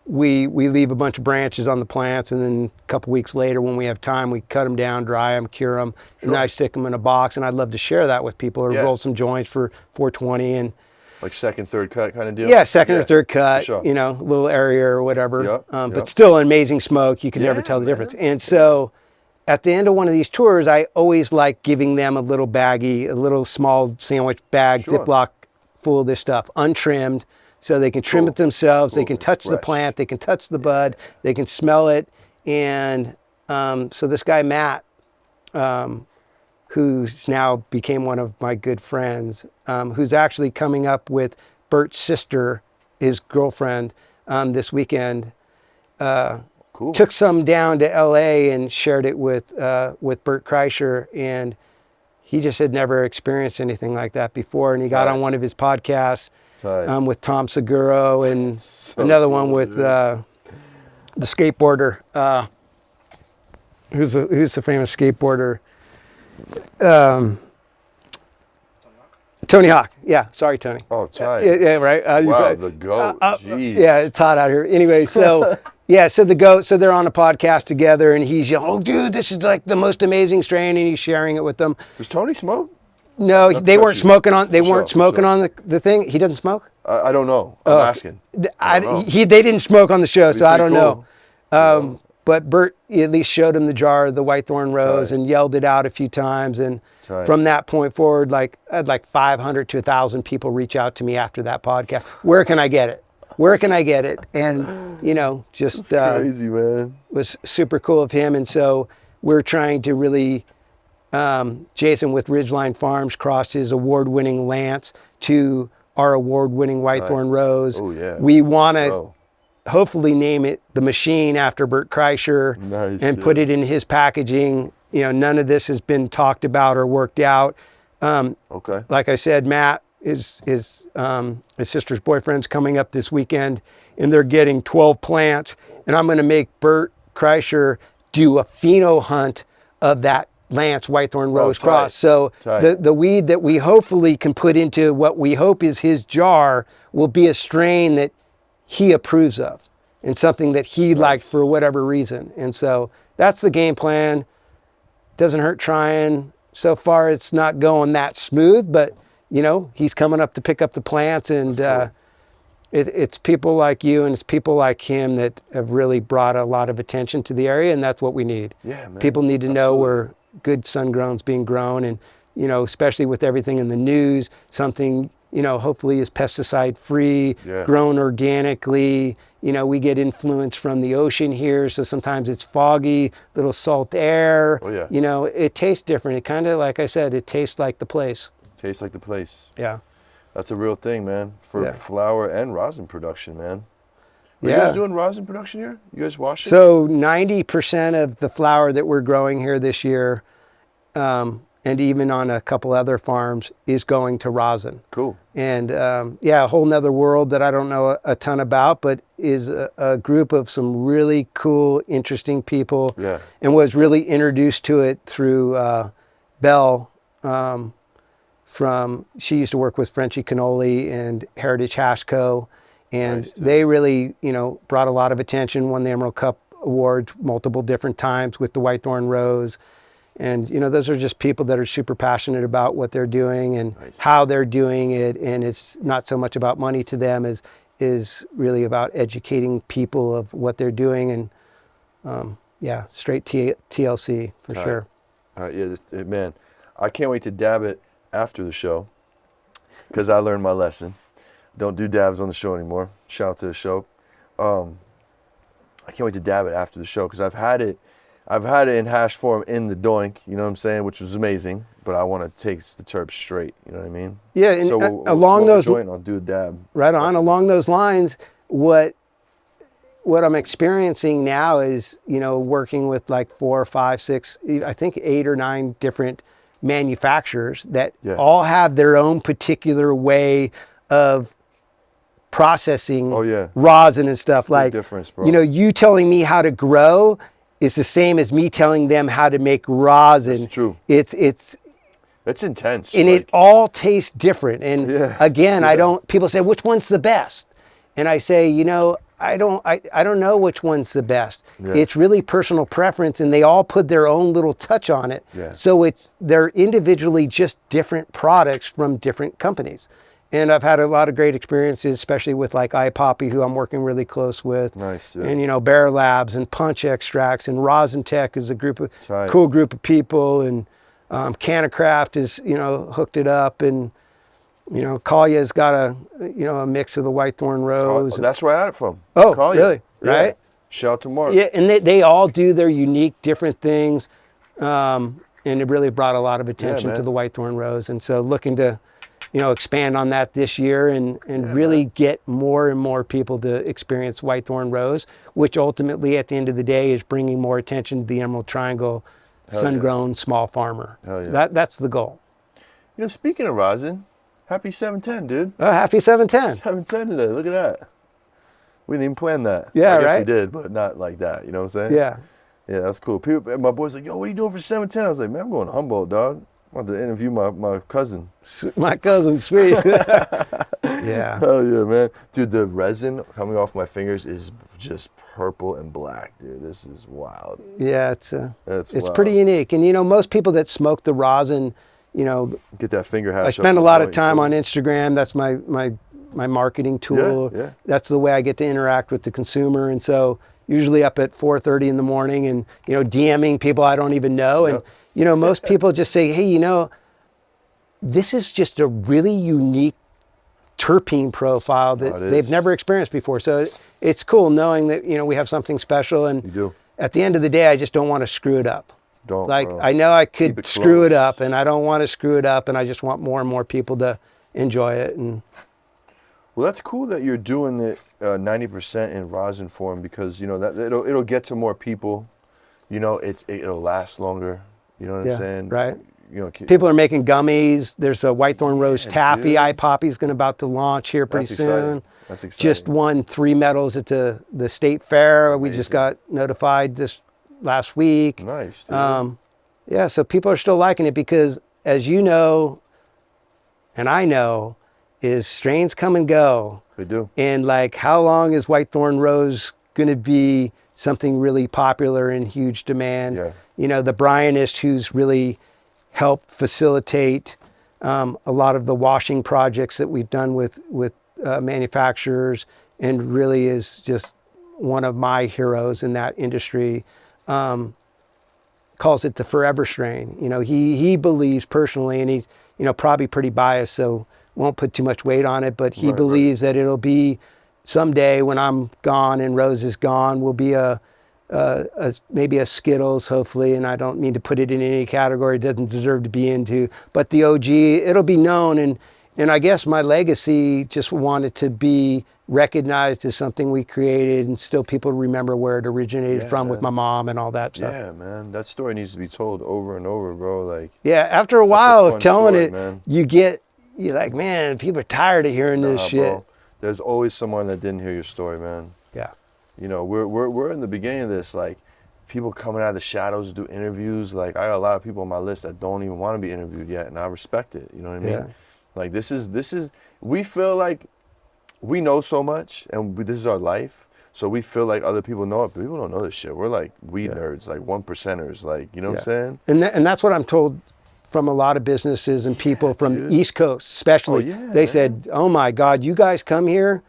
we leave a bunch of branches on the plants, and then a couple weeks later, when we have time, we cut them down, dry them, cure them, and then I stick them in a box. And I'd love to share that with people, or roll some joints for 420 and like second, third cut kind of deal. Yeah, second or third cut, you know, a little area or whatever. But still an amazing smoke. You can never tell the difference. And so at the end of one of these tours, I always like giving them a little baggie, a little small sandwich bag, Ziploc full of this stuff, untrimmed, so they can trim it themselves. They can touch the plant. They can touch the bud. They can smell it. And so this guy, Matt, who's now became one of my good friends, who's actually coming up with Bert's sister, his girlfriend, this weekend, took some down to LA and shared it with Bert Kreischer, and he just had never experienced anything like that before. And he got on one of his podcasts with Tom Seguro and another one with the skateboarder, who's the famous skateboarder, Tony Hawk. Yeah, sorry, Tony. Oh, tight. Yeah, right. Wow, the goat. Jeez. Yeah, it's hot out here. Anyway, so yeah, so the goat. So they're on a podcast together, and he's yelling, "Oh, dude, this is like the most amazing strain," and he's sharing it with them. Does Tony smoke? No, they weren't smoking on. They weren't smoking on the thing. He doesn't smoke. I don't know. I'm asking. They didn't smoke on the show, so I don't know. But Bert at least showed him the jar of the white thorn rose and yelled it out a few times. And from that point forward, like I had like 500 to 1,000 people reach out to me after that podcast. Where can I get it? Where can I get it? And, you know, just crazy, man. Was super cool of him. And so we're trying to really, Jason with Ridgeline Farms crossed his award-winning Lance to our award-winning white thorn rose. Oh, yeah. We want to hopefully name it the Machine after Bert Kreischer and put it in his packaging. You know, none of this has been talked about or worked out. Like I said, Matt, his sister's boyfriend's coming up this weekend, and they're getting 12 plants, and I'm going to make Bert Kreischer do a pheno hunt of that Lance Whitethorn Rose cross. So the weed that we hopefully can put into what we hope is his jar will be a strain that he approves of and something that he liked for whatever reason. And so that's the game plan. Doesn't hurt trying. So far it's not going that smooth, but you know, he's coming up to pick up the plants, and it's people like you and it's people like him that have really brought a lot of attention to the area, and that's what we need. Yeah, man. People need to know where good sun-grown's being grown, and you know, especially with everything in the news, something, you know, hopefully is pesticide-free, grown organically. You know, we get influence from the ocean here, so sometimes it's foggy, little salt air. You know, it tastes different. It kind of, like I said, it tastes like the place. Tastes like the place. Yeah. That's a real thing, man, for flower and rosin production, man. Are you guys doing rosin production here? You guys washing? So 90% of the flower that we're growing here this year, and even on a couple other farms, is going to rosin. Cool. And a whole nother world that I don't know a ton about, but is a group of some really cool, interesting people. Yeah. And was really introduced to it through Belle. She used to work with Frenchy Cannoli and Heritage Hash Co. And they really, you know, brought a lot of attention, won the Emerald Cup Awards multiple different times with the Whitethorn Rose. And, you know, those are just people that are super passionate about what they're doing and how they're doing it. And it's not so much about money to them as is really about educating people of what they're doing. And Yeah, straight TLC for All right. sure. All right, yeah, man, I can't wait to dab it after the show because I learned my lesson. Don't do dabs on the show anymore. Shout out to the show. I can't wait to dab it after the show because I've had it in hash form in the doink, you know what I'm saying, which was amazing. But I want to taste the terps straight, you know what I mean? Yeah, and so we'll along smoke a those joint and I'll do a dab. right on along those lines, what I'm experiencing now is, you know, working with like 4, 5, 6, I think 8 or 9 different manufacturers that Yeah. all have their own particular way of processing Oh, yeah. rosin and stuff. Like, difference, bro. you know, you telling me how to grow is the same as me telling them how to make rosin. That's true. It's intense. and like, it all tastes different. And Yeah. again, Yeah. I don't, people say, which one's the best? And I say, you know, I don't know which one's the best. Yeah. It's really personal preference, and they all put their own little touch on it. Yeah. So they're individually just different products from different companies. And I've had a lot of great experiences, especially with like iPoppy, who I'm working really close with. Nice, yeah. And, you know, Bear Labs and Punch Extracts and Rosin Tech is a Tight. cool group of people. And Canacraft is, you know, hooked it up. And, you know, Kalia's got a mix of the White Thorn Rose. that's where I had it from. Oh, Call really? Yeah. Right? Shout out to Mark. Yeah, and they all do their unique, different things. And it really brought a lot of attention to man. the White Thorn Rose. And so looking to, you know, expand on that this year and really get more and more people to experience White Thorn Rose, which ultimately at the end of the day is bringing more attention to the Emerald Triangle sun-grown small farmer. Hell yeah. That's the goal. You know, speaking of rosin, happy 710, dude. Oh, happy 710. 710 today. Look at that. We didn't even plan that. Yeah, I guess right? we did, but not like that. You know what I'm saying? Yeah. Yeah, that's cool. People, my boy's like, yo, what are you doing for 710? I was like, man, I'm going to Humboldt, dog. I want to interview my cousin. My cousin, sweet. Yeah. Hell yeah, man. Dude, the resin coming off my fingers is just purple and black, dude. This is wild. Yeah, it's wild. pretty unique. And, you know, most people that smoke the rosin, you know, Get that finger hash. I spend a lot of time on Instagram. That's my marketing tool. Yeah. That's the way I get to interact with the consumer. And so usually up at 4:30 in the morning and, you know, DMing people I don't even know. And, you know, most people just say, hey, you know, this is just a really unique terpene profile that they've never experienced before. So it's cool knowing that, you know, we have something special. And You do. at the end of the day, I just don't want to screw it up. Don't, like, bro. I know I Keep could it screw close. it up, and I don't want to screw it up, and I just want more and more people to enjoy it. And Well, that's cool that you're doing it 90% in rosin form because, you know, that it'll get to more people. You know, it'll last longer. You know what I'm saying? right. You know, People are making gummies. There's a White Thorn Rose taffy dude. iPoppy's about to launch here pretty That's soon. exciting. That's exciting. Just won 3 medals at the state fair. We just got notified this last week. Nice, dude. Yeah, so people are still liking it because, as you know, and I know, is strains come and go. They do. And like, how long is White Thorn Rose going to be something really popular and huge demand? Yeah. You know, the Brianist, who's really helped facilitate a lot of the washing projects that we've done with manufacturers, and really is just one of my heroes in that industry. Calls it the forever strain. You know, he believes personally, and he's, you know, probably pretty biased, so won't put too much weight on it, but he believes that it'll be someday when I'm gone and Rose is gone, will be maybe a Skittles, hopefully, and I don't mean to put it in any category it doesn't deserve to be into, but the OG, it'll be known, and I guess my legacy just wanted to be recognized as something we created, and still people remember where it originated from, with my mom and all that stuff. Yeah, man. That story needs to be told over and over, bro. Like, Yeah, after a while of fun telling story, it, man. you're like, man, people are tired of hearing this shit. bro. There's always someone that didn't hear your story, man. Yeah. You know, we're in the beginning of this, like, people coming out of the shadows to do interviews. Like, I got a lot of people on my list that don't even want to be interviewed yet, and I respect it. You know what I mean? Yeah. Like, this is we feel like we know so much, and this is our life, so we feel like other people know it, but people don't know this shit. We're like weed nerds, like 1%ers, like, you know what I'm saying? And that's what I'm told from a lot of businesses and people from the East Coast, especially. Oh, yeah, they man. said, oh my God, you guys come here,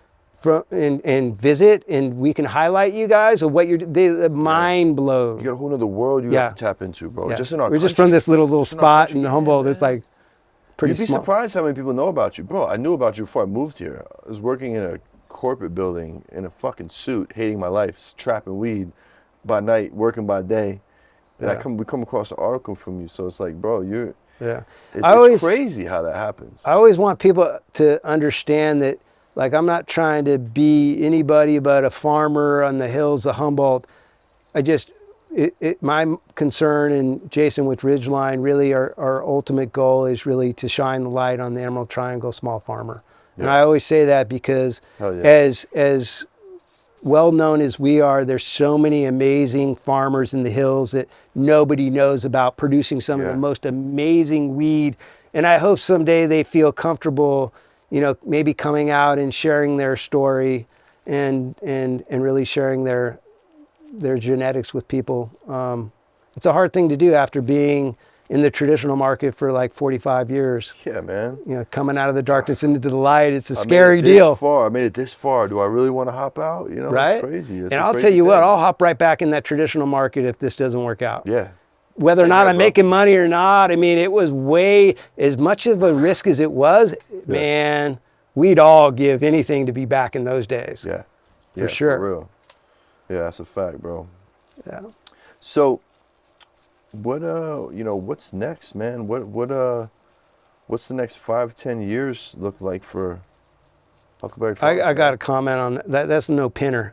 and visit, and we can highlight you guys of what the mind blown. You got a whole nother world you have to tap into, bro. Just in our We're country, just from this little spot in Humboldt. Man. It's like pretty You'd be small. surprised how many people know about you, bro. I knew about you before I moved here. I was working in a corporate building in a fucking suit, hating my life, trapping weed by night, working by day. And we come across an article from you, so it's like, bro, it's crazy how that happens. I always want people to understand that, like, I'm not trying to be anybody but a farmer on the hills of Humboldt. My concern, and Jason with Ridgeline, really our ultimate goal is really to shine the light on the Emerald Triangle small farmer. Yeah. And I always say that because as well known as we are, there's so many amazing farmers in the hills that nobody knows about, producing some of the most amazing weed. And I hope someday they feel comfortable, maybe coming out and sharing their story and really sharing their genetics with people. It's a hard thing to do after being in the traditional market for like 45 years. Yeah, man. Coming out of the darkness into the light, it's a scary deal. I made it this far. Do I really want to hop out? Right? It's crazy. And I'll tell you what, I'll hop right back in that traditional market if this doesn't work out. Yeah. Whether or not I'm making money or not, I mean, it was way, as much of a risk as it was, man, we'd all give anything to be back in those days. Yeah. For sure. For real. Yeah, that's a fact, bro. Yeah. So, what's next, man? What's the next 5-10 years look like for Huckleberry Farms? I got a comment on that. That's no pinner.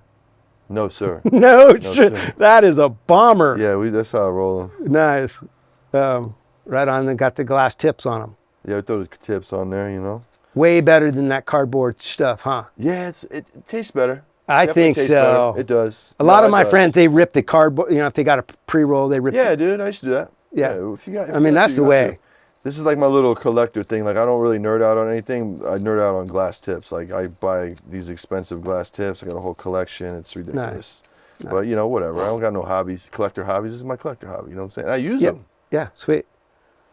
No, sir. No, sir. That is a bomber. Yeah, that's how I roll them. Nice. Right on, and got the glass tips on them. Yeah, we throw the tips on there, Way better than that cardboard stuff, huh? Yeah, it tastes better. I think so. Better. It does. A lot of my friends, they rip the cardboard. If they got a pre-roll, they rip. Yeah, dude, I used to do that. Yeah. If you got, that's the way. This is like my little collector thing. Like, I don't really nerd out on anything. I nerd out on glass tips. Like, I buy these expensive glass tips. I got a whole collection. It's ridiculous. Nice. But, whatever. I don't got no hobbies. Collector hobbies. This is my collector hobby. You know what I'm saying? I use them. Yeah, sweet.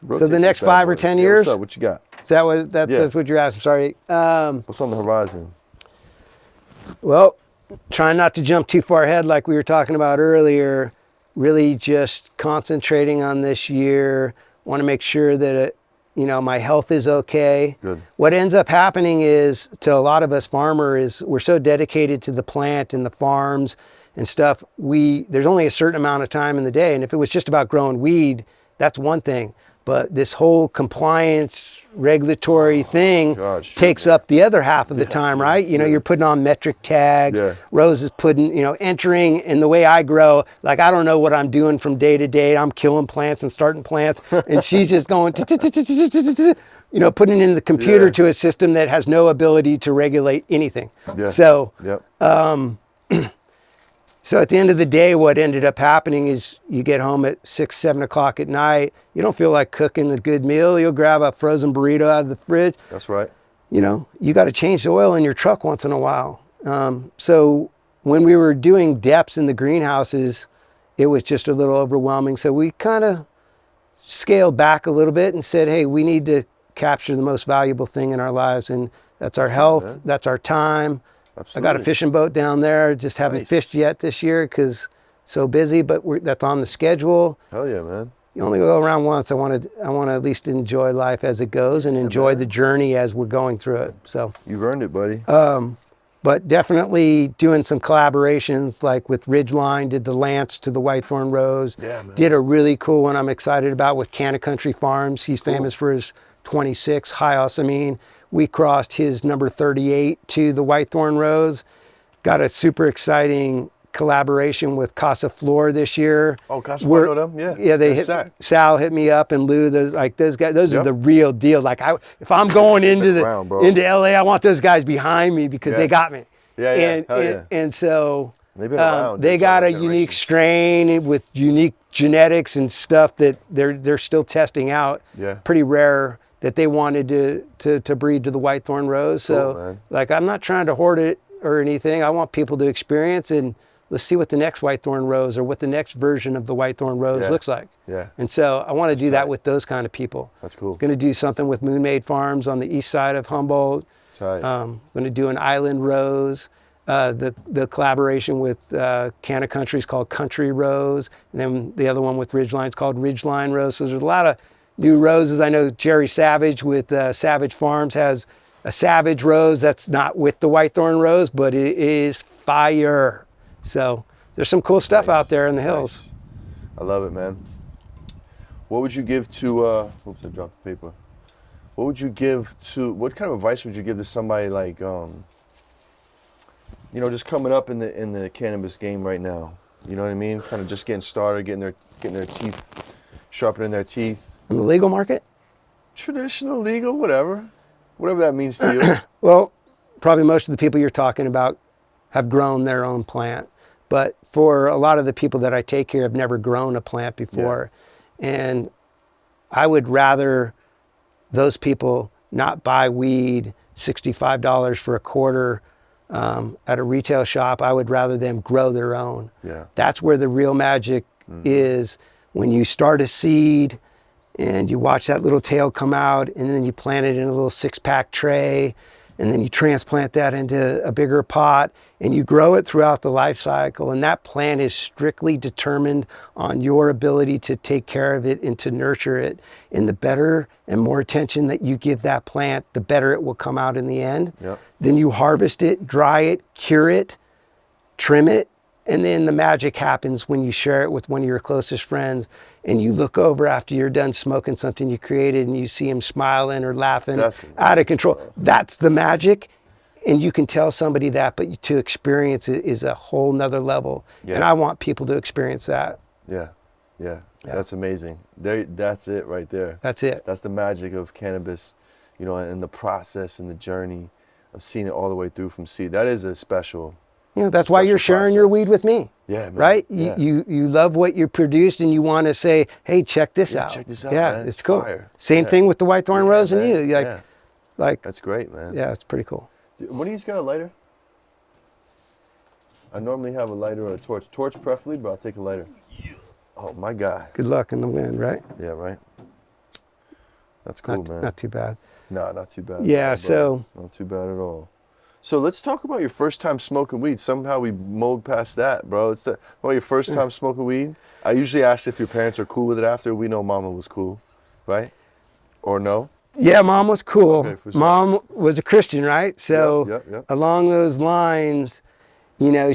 So the next 5 or 10 years? What's up? What you got? That's what you're asking. Sorry. What's on the horizon? Well, trying not to jump too far ahead like we were talking about earlier. Really just concentrating on this year. Want to make sure that my health is okay. Good. What ends up happening is, to a lot of us farmers, we're so dedicated to the plant and the farms and stuff. There's only a certain amount of time in the day, and if it was just about growing weed, that's one thing. But this whole compliance regulatory thing takes up the other half of the time, right? You're putting on metric tags. Yeah. Rose is putting, entering in the way I grow. Like, I don't know what I'm doing from day to day. I'm killing plants and starting plants. And she's just going, putting in the computer to a system that has no ability to regulate anything. Yeah. So, so at the end of the day, what ended up happening is you get home at 6, 7 o'clock at night. You don't feel like cooking a good meal. You'll grab a frozen burrito out of the fridge. That's right. You got to change the oil in your truck once in a while. So when we were doing depths in the greenhouses, it was just a little overwhelming. So we kind of scaled back a little bit and said, hey, we need to capture the most valuable thing in our lives. And that's our health. That's our time. Absolutely. I got a fishing boat down there. Just haven't fished yet this year because so busy, but that's on the schedule. Hell yeah, man. You only go around once. I want to at least enjoy life as it goes and enjoy the journey as we're going through it. So you've earned it, buddy. But definitely doing some collaborations, like with Ridgeline, did the Lance to the White Thorn Rose. Yeah, man. Did a really cool one I'm excited about with Canna Country Farms. He's famous for his 26 high ossamine. We crossed his number 38 to the White Thorn Rose. Got a super exciting collaboration with Casa Flor this year. Oh, Casa Flor, know them? Yeah. Yeah, Sal hit me up, and Lou. Those guys. Those are the real deal. Like, if I'm going into LA, I want those guys behind me because they got me. Yeah. And so they've been around. They got a unique strain with unique genetics and stuff that they're still testing out. Yeah. Pretty rare, that they wanted to breed to the White Thorn Rose. So, I'm not trying to hoard it or anything. I want people to experience, and let's see what the next White Thorn Rose or what the next version of the White Thorn Rose looks like. Yeah. And so I want to do that with those kind of people. That's cool. Going to do something with Moonmaid Farms on the east side of Humboldt. Tight. Going to do an Island Rose. The collaboration with Canna Country is called Country Rose. And then the other one with Ridgeline is called Ridgeline Rose. So there's a lot of new roses. I know Jerry Savage with Savage Farms has a Savage Rose that's not with the White Thorn Rose, but it is fire. So there's some cool stuff out there in the hills. Nice. I love it, man. What would you give to, oops, I dropped the paper. What would you give to, what kind of advice would you give to somebody like, you know, just coming up in the cannabis game right now? You know what I mean? Kind of just getting started, getting their teeth, sharpening their teeth. In the legal market? Traditional, legal, whatever that means to you. Well, probably most of the people you're talking about have grown their own plant. But for a lot of the people that I take care of, never grown a plant before. Yeah. And I would rather those people not buy weed $65 for a quarter at a retail shop. I would rather them grow their own. Yeah. That's where the real magic is. When you start a seed and you watch that little tail come out, and then you plant it in a little 6-pack tray, and then you transplant that into a bigger pot, and you grow it throughout the life cycle. And that plant is strictly determined on your ability to take care of it and to nurture it. And the better and more attention that you give that plant, the better it will come out in the end. Yep. Then you harvest it, dry it, cure it, trim it, and then the magic happens when you share it with one of your closest friends, and you look over after you're done smoking something you created and you see him smiling or laughing out of control. That's the magic. And you can tell somebody that, but to experience it is a whole nother level. Yeah. And I want people to experience that. Yeah. That's amazing. That's it right there. That's it. That's the magic of cannabis, you know, and the process and the journey of seeing it all the way through from seed. That is a special. You know, that's why you're sharing your weed with me. Yeah, man. Right? Yeah. You love what you produced, and you want to say, hey, check this out. Check this out, yeah, man. It's cool. Fire. Same thing with the White Thorn Rose and you. Like, that's great, man. Yeah, it's pretty cool. What do you got, a lighter? I normally have a lighter or a torch. Torch preferably, but I'll take a lighter. Oh, my God. Good luck in the wind, right? Yeah, right. That's cool, man. Not too bad. No, not too bad. Yeah, so. Not too bad at all. So let's talk about your first time smoking weed. Somehow we mowed past that, bro. It's about your first time smoking weed. I usually ask if your parents are cool with it after. We know Mama was cool, right? Or no? Yeah, Mom was cool. Okay, for sure. Mom was a Christian, right? So Yep. along those lines, you know,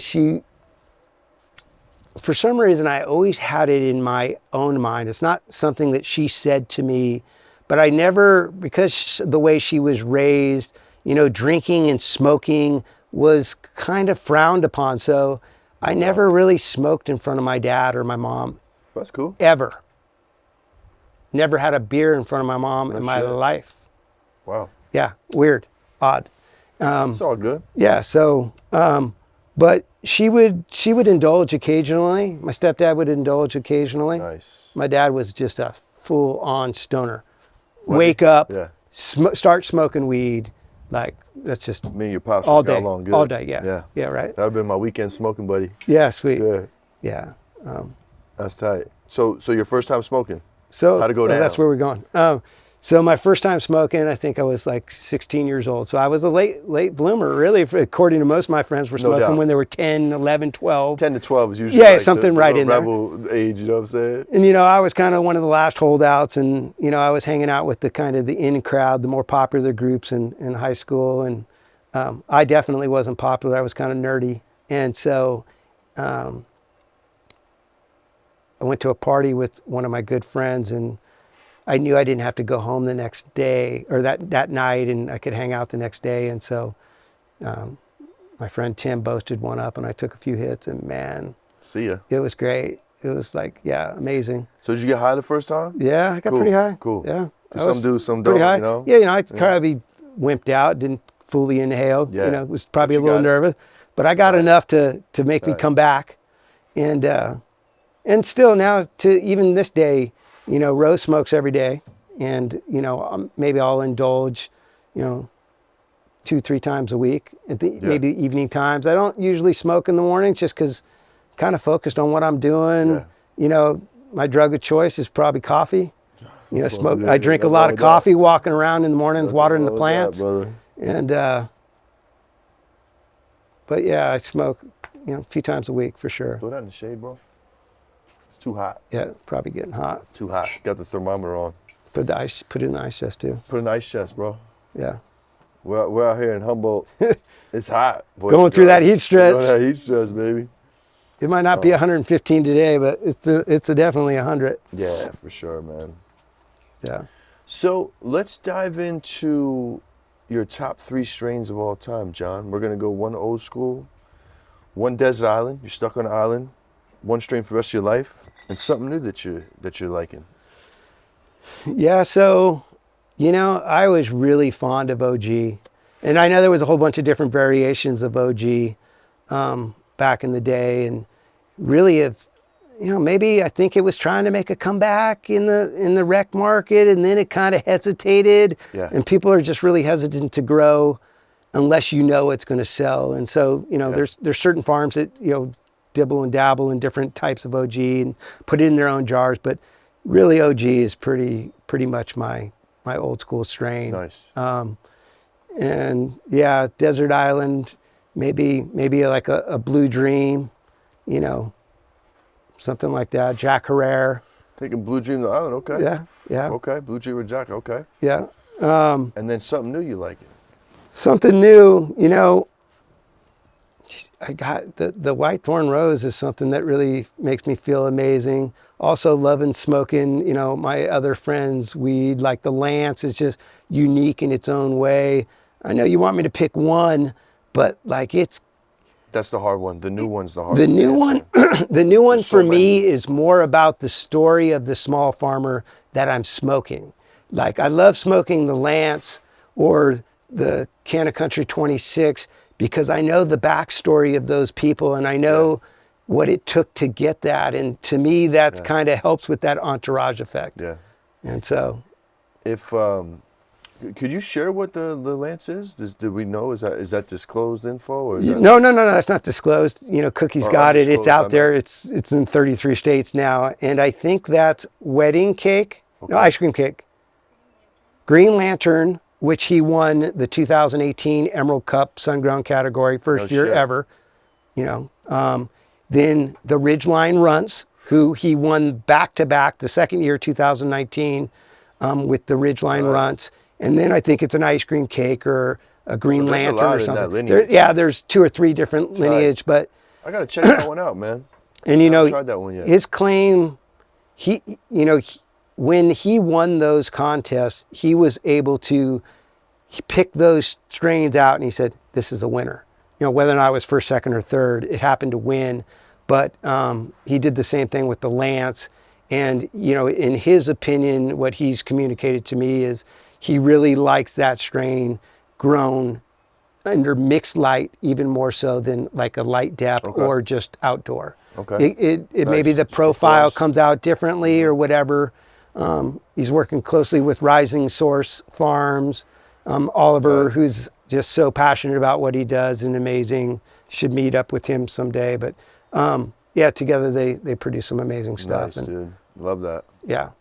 for some reason, I always had it in my own mind. It's not something that she said to me, but I never, because the way she was raised, you know, drinking and smoking was kind of frowned upon. So I never really smoked in front of my dad or my mom. That's cool. Ever. Never had a beer in front of my mom in my life. Wow. Yeah, weird, odd. It's all good. Yeah, so, but she would indulge occasionally. My stepdad would indulge occasionally. Nice. My dad was just a full-on stoner. Wake up, start smoking weed. Like, that's just me and your pops all day, along good. all day. Yeah, right. That would have been my weekend smoking buddy. Yeah, sweet. Yeah. Yeah. That's tight. So your first time smoking? So how'd it go down? That's where we're going. So my first time smoking, I think I was like 16 years old. So I was a late bloomer, really, according to most of my friends were smoking when they were 10, 11, 12. 10 to 12 is usually like something the right in rebel age, you know what I'm saying? And, you know, I was kind of one of the last holdouts, and, you know, I was hanging out with the kind of the in crowd, the more popular groups in high school. And I definitely wasn't popular. I was kind of nerdy. And so I went to a party with one of my good friends, and I knew I didn't have to go home the next day or that night, and I could hang out the next day. And so my friend Tim boasted one up, and I took a few hits, and man, see ya. It was great. It was like, amazing. So did you get high the first time? Yeah, I got pretty high. Cool. Yeah. Some do, some don't, high. you know? Yeah, you know, I probably wimped out, didn't fully inhale. Yeah. You know, was probably a little nervous, but I got enough to make me come back. And still now, to even this day, you know, Rose smokes every day, and, you know, maybe I'll indulge, you know, 2-3 times a week at maybe evening times. I don't usually smoke in the morning just because I'm kind of focused on what I'm doing. Yeah. You know, my drug of choice is probably coffee. You know, I drink a lot of coffee walking around in the mornings, watering the plants. And, but yeah, I smoke, a few times a week for sure. Throw that in the shade, bro. It's too hot. Yeah, probably getting hot. Too hot. Got the thermometer on. Put it in the ice chest too. Put an ice chest, bro. Yeah. We're out here in Humboldt. It's hot. Boys Going and through that girls. heat stretch. Going that heat stretch, baby. It might not be 115 today, but it's definitely 100. Yeah, for sure, man. Yeah. So let's dive into your top 3 strains of all time, John. We're gonna go one old school, one desert island. You're stuck on an island. One strain for the rest of your life, and something new that you're liking. Yeah, so, I was really fond of OG. And I know there was a whole bunch of different variations of OG back in the day. And really, maybe I think it was trying to make a comeback in the rec market, and then it kind of hesitated. Yeah. And people are just really hesitant to grow unless you know it's going to sell. And so, there's certain farms that, dibble and dabble in different types of OG and put it in their own jars. But really, OG is pretty much my old school strain. Nice. And yeah, Desert Island, maybe like a Blue Dream, something like that. Jack Herrera. Taking Blue Dream to the island, okay. Yeah. Okay, Blue Dream with Jack, okay. Yeah. And then something new you like it. Something new, I got the white Thorn Rose is something that really makes me feel amazing. Also loving smoking, my other friends' weed, like the Lance is just unique in its own way. I know you want me to pick one, but like That's the hard one. The new one's the hard the one. new one. The new one There's so for me many. is more about the story of the small farmer that I'm smoking. Like I love smoking the Lance or the Canna Country 26 because I know the backstory of those people and I know what it took to get that. And to me, that's kind of helps with that entourage effect. Yeah. And so, If could you share what the Lance is? Do we know? Is that disclosed info or is that no, that's not disclosed. Cookie's got it. It's undisclosed, out I there. It's in 33 states now. And I think that's wedding cake. No, ice cream cake. Green Lantern, which he won the 2018 Emerald Cup Sun-Grown category, first year shit. ever. Then the Ridgeline Runts, who he won back-to-back the second year, 2019, with the Ridgeline Runts. And then I think it's an ice cream cake or a Green So there's a Lantern lot or in that something. lineage. There's 2 or 3 different lineage, but I gotta check that one out, man. and I haven't tried that one yet. his claim, when he won those contests, he was able to pick those strains out and he said, this is a winner. Whether or not it was first, second, or third, it happened to win. But he did the same thing with the Lance. And, in his opinion, what he's communicated to me is he really likes that strain grown under mixed light, even more so than like a light depth or just outdoor. Okay. It Nice. maybe the Just profile performs. comes out differently or whatever. He's working closely with Rising Source Farms. Oliver, who's just so passionate about what he does and amazing. Should meet up with him someday. But together they produce some amazing stuff. Nice, dude. Love that. Yeah.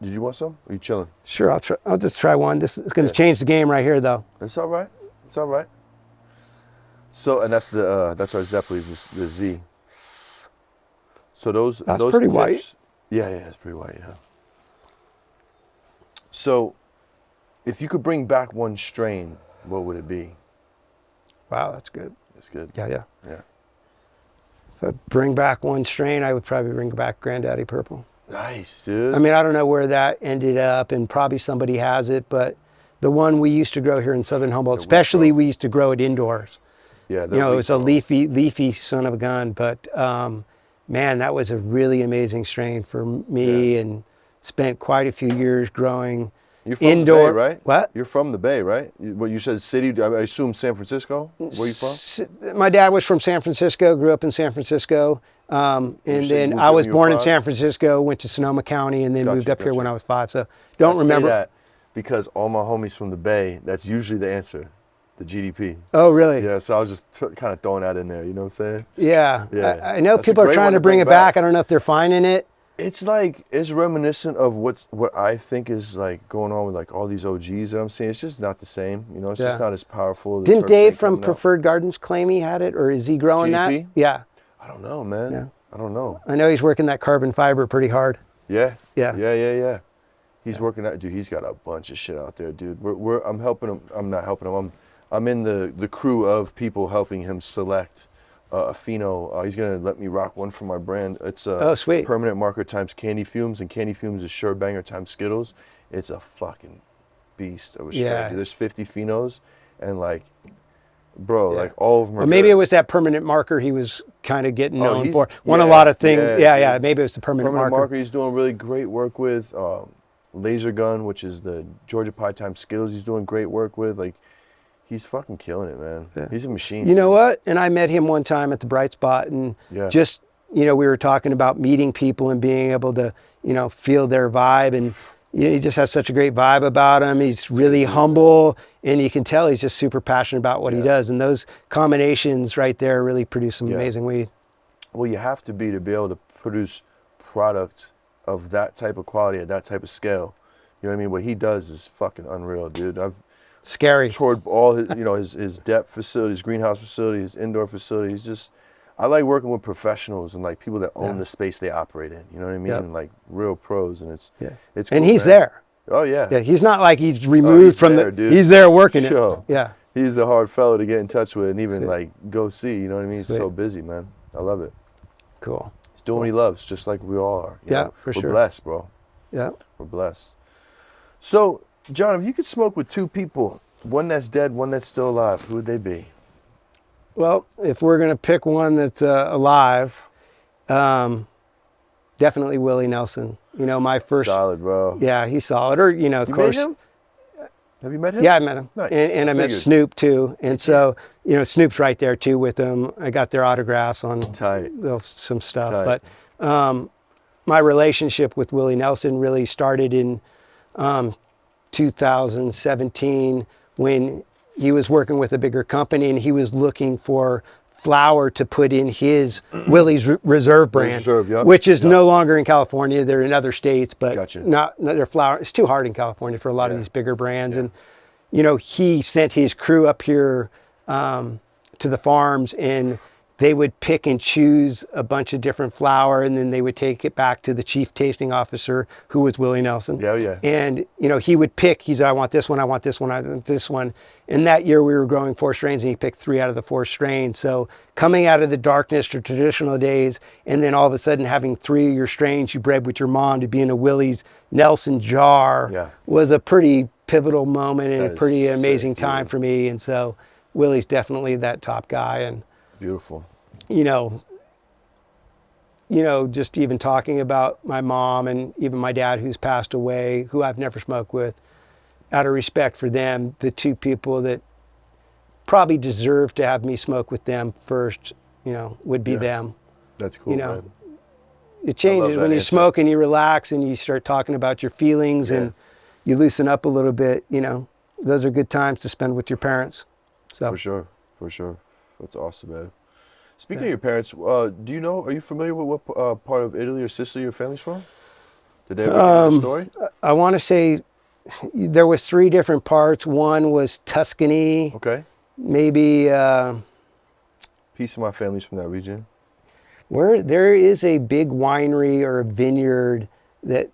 Did you want some? Are you chilling? Sure, I'll just try one. This is going to change the game right here, though. It's all right. It's all right. So, and that's our Zeppelin's, the Z. So those pretty tips, white. Yeah, it's pretty white. Yeah. So, if you could bring back one strain, what would it be? Wow, that's good. That's good. Yeah. Yeah. If I bring back one strain, I would probably bring back Granddaddy Purple. Nice, dude. I mean, I don't know where that ended up, and probably somebody has it, but the one we used to grow here in Southern Humboldt, especially we used to grow it indoors. Yeah. It was a leafy son of a gun, but man, that was a really amazing strain for me and spent quite a few years growing You're from indoor. the Bay, right? What? You're from the Bay, right? What you said, city? I assume San Francisco. Where you from? My dad was from San Francisco, grew up in San Francisco. And then moved I up was when you were born in 5? San Francisco, went to Sonoma County, and then moved up here when I was 5. So don't I remember. say that because all my homies from the Bay, that's usually the answer, the GDP. Oh, really? Yeah, so I was just kind of throwing that in there. You know what I'm saying? Yeah. Yeah. I know That's a people are great trying one to to bring bring it back. back. I don't know if they're finding it. It's like it's reminiscent of what I think is like going on with like all these OGs that I'm seeing. It's just not the same, you know. It's just Yeah. not as powerful. The Didn't Turks Dave ain't from coming out. Preferred Gardens claim he had it, or is he growing that? JP? Yeah. I don't know, man. Yeah. I don't know. I know he's working that carbon fiber pretty hard. Yeah. Yeah. Yeah. He's working that, dude. He's got a bunch of shit out there, dude. I'm helping him. I'm not helping him. I'm in the crew of people helping him select a pheno. He's gonna let me rock one for my brand. It's Oh, sweet. permanent marker times candy fumes, and candy fumes is sure banger times Skittles. It's a fucking beast of a strain, Yeah. dude. There's 50 phenos, and like, bro, Yeah. like all of them are. Or maybe good. it was that permanent marker he was kind of getting known he's- for. Won a yeah, lot of things. yeah, Yeah. dude. Maybe it was the permanent marker. He's doing really great work with. Laser Gun, which is the Georgia Pie times Skittles. He's doing great work with. Like, he's fucking killing it, man. Yeah. He's a machine. You know what? And I met him one time at the Bright Spot, and Yeah. just, you know, we were talking about meeting people and being able to, you know, feel their vibe. And you know, he just has such a great vibe about him. He's really humble, and you can tell he's just super passionate about what he does. And those combinations right there really produce some amazing weed. Well, you have to be able to produce product of that type of quality at that type of scale. You know what I mean? What he does is fucking unreal, dude. I've Scary. toured all his, you know, his depth facility, his greenhouse facility, his indoor facility. He's just, I like working with professionals and like people that own the space they operate in. You know what I mean? Yep. And like real pros, and it's And cool, he's man. there. Oh yeah. Yeah, he's not like he's removed he's from there, the. dude. He's there working Sure. it. Yeah. He's a hard fellow to get in touch with and even Sweet. like go see. You know what I mean? He's Sweet. so busy, man. I love it. Cool. He's doing what he loves, just like we all are. you Yeah, know? for We're sure. blessed, bro. Yeah. We're blessed. So, John, if you could smoke with two people, one that's dead, one that's still alive, who would they be? Well, if we're gonna pick one that's alive, definitely Willie Nelson. You know, my first. Solid, bro. Yeah, he's solid. Or you know, of You course. met him? Have you met him? Yeah, I met him. Nice. And I met Figured. Snoop too. And so, you know, Snoop's right there too with him. I got their autographs on Tight. some stuff. Tight. But my relationship with Willie Nelson really started in 2017 when he was working with a bigger company and he was looking for flour to put in his Willie's Reserve brand, Reserve, yep, which is yep. no longer in California. They're in other states, but Gotcha. not their flour. It's too hard in California for a lot of Yeah. these bigger brands. And, you know, he sent his crew up here to the farms, and they would pick and choose a bunch of different flour, and then they would take it back to the chief tasting officer, who was Willie Nelson. Yeah. And, you know, he would pick, he said, I want this one, I want this one, I want this one. And that year we were growing 4 strains, and he picked 3 out of the 4 strains. So coming out of the darkness to traditional days, and then all of a sudden having 3 of your strains you bred with your mom to be in a Willie's Nelson jar was a pretty pivotal moment and That a is pretty sick, amazing dude. time for me. And so Willie's definitely that top guy. And, Beautiful. you know, just even talking about my mom and even my dad who's passed away, who I've never smoked with, out of respect for them, the 2 people that probably deserve to have me smoke with them first, you know, would be them. That's cool, You know, man. It changes that when you answer. smoke and you relax and you start talking about your feelings Yeah. and you loosen up a little bit, you know, those are good times to spend with your parents. So For sure. That's awesome, man. Speaking of your parents, do you know, are you familiar with what part of Italy or Sicily your family's from? Did they ever tell you the story? I want to say there was 3 different parts. One was Tuscany, Okay. maybe Piece of my family's from that region. where there is a big winery or a vineyard that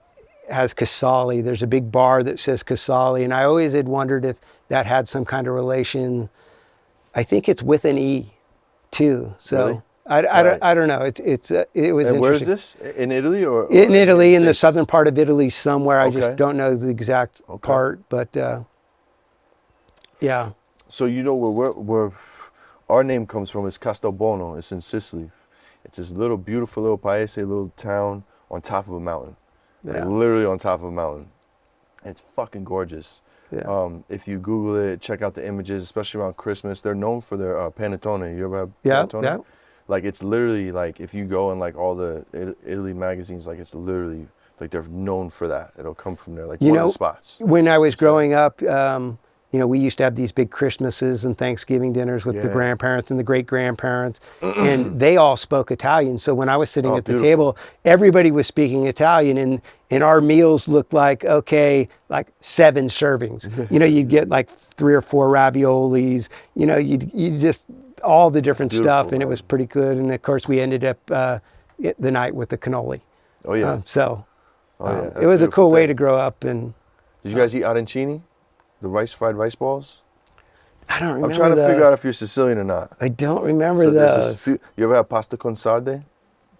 has Casali. There's a big bar that says Casali, and I always had wondered if that had some kind of relation. I think it's with an E too. So Really? I don't know. It was And interesting. where is this? In Italy or In Italy, in the States? southern part of Italy somewhere. I Okay. just don't know the exact part, but yeah. So you know where our name comes from is Castelbuono. It's in Sicily. It's this little beautiful little paese, little town on top of a mountain. Like Yeah. literally on top of a mountain. And it's fucking gorgeous. Yeah. If you Google it, check out the images, especially around Christmas. They're known for their panettone. You ever have Yeah, panettone? yeah. Like it's literally like if you go in like all the Italy magazines, like it's literally like they're known for that. It'll come from there, like You one know, of the spots. When I was growing up, we used to have these big Christmases and Thanksgiving dinners with the grandparents and the great-grandparents, and they all spoke Italian. So when I was sitting at the table, everybody was speaking Italian, and our meals looked like, okay, like 7 servings. You'd get like 3 or 4 raviolis, you just, all the different stuff, and it was pretty good. And of course, we ended up the night with the cannoli. Oh, yeah. It was a cool way to grow up. And did you guys eat arancini? The fried rice balls? I don't remember. I'm trying to figure out if you're Sicilian or not. I don't remember those. You ever have pasta con sarde?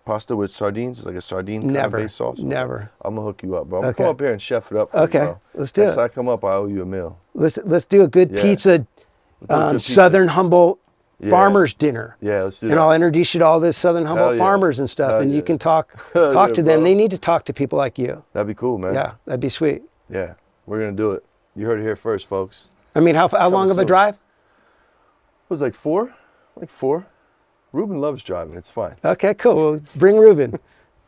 Pasta with sardines? It's like a sardine kind of based sauce? Never. I'm going to hook you up, bro. I'm going to come up here and chef it up for you, bro. Let's do it. Next time I come up, I owe you a meal. Let's do a good pizza, Southern Humboldt farmers dinner. Yeah, let's do that. And I'll introduce you to all the Southern Humboldt farmers and stuff, and you can talk to them. They need to talk to people like you. That'd be cool, man. Yeah, that'd be sweet. Yeah, we're going to do it. You heard it here first, folks. I mean, how long of a drive? It was like 4. Like 4. Ruben loves driving. It's fine. Okay, cool. Bring Ruben.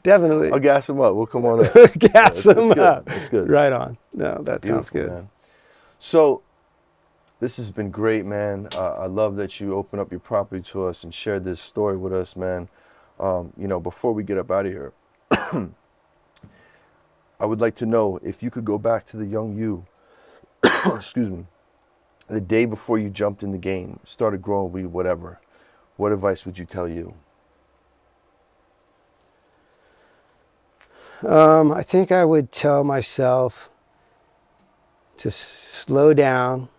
Definitely. I'll gas him up. We'll come on up. Gas him up. That's good. Right on. No, that sounds good. Man. So, this has been great, man. I love that you opened up your property to us and shared this story with us, man. Before we get up out of here, I would like to know if you could go back to the young you, excuse me, the day before you jumped in the game, started growing weed, whatever, what advice would you tell you? I think I would tell myself to slow down,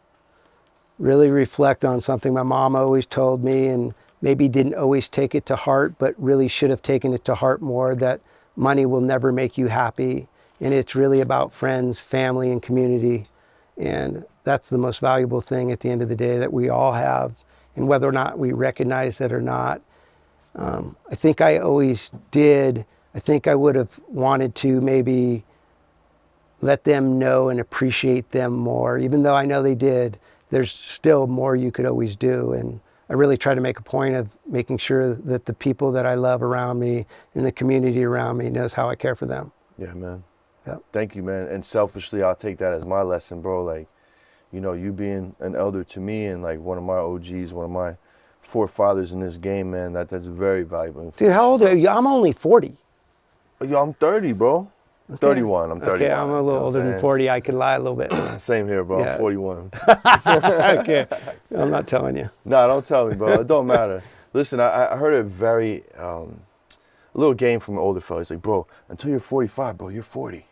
really reflect on something my mom always told me, and maybe didn't always take it to heart, but really should have taken it to heart more, that money will never make you happy. And it's really about friends, family, and community. And that's the most valuable thing at the end of the day that we all have. And whether or not we recognize it or not, I think I always did. I think I would have wanted to maybe let them know and appreciate them more. Even though I know they did, there's still more you could always do. And I really try to make a point of making sure that the people that I love around me and the community around me knows how I care for them. Yeah, man. Yep. Thank you, man. And selfishly, I'll take that as my lesson, bro. Like, you being an elder to me and like one of my OGs, one of my forefathers in this game, man, that's very valuable. Dude, how old are you? I'm only 40. Yo, I'm 30, bro. Okay. 31. I'm 31. Okay, I'm a little older than 40. I can lie a little bit. Same here, bro. Yeah. I'm 41. Okay, I'm not telling you. No, don't tell me, bro. It don't matter. Listen, I heard a very, a little game from an older fella. He's like, bro, until you're 45, bro, you're 40.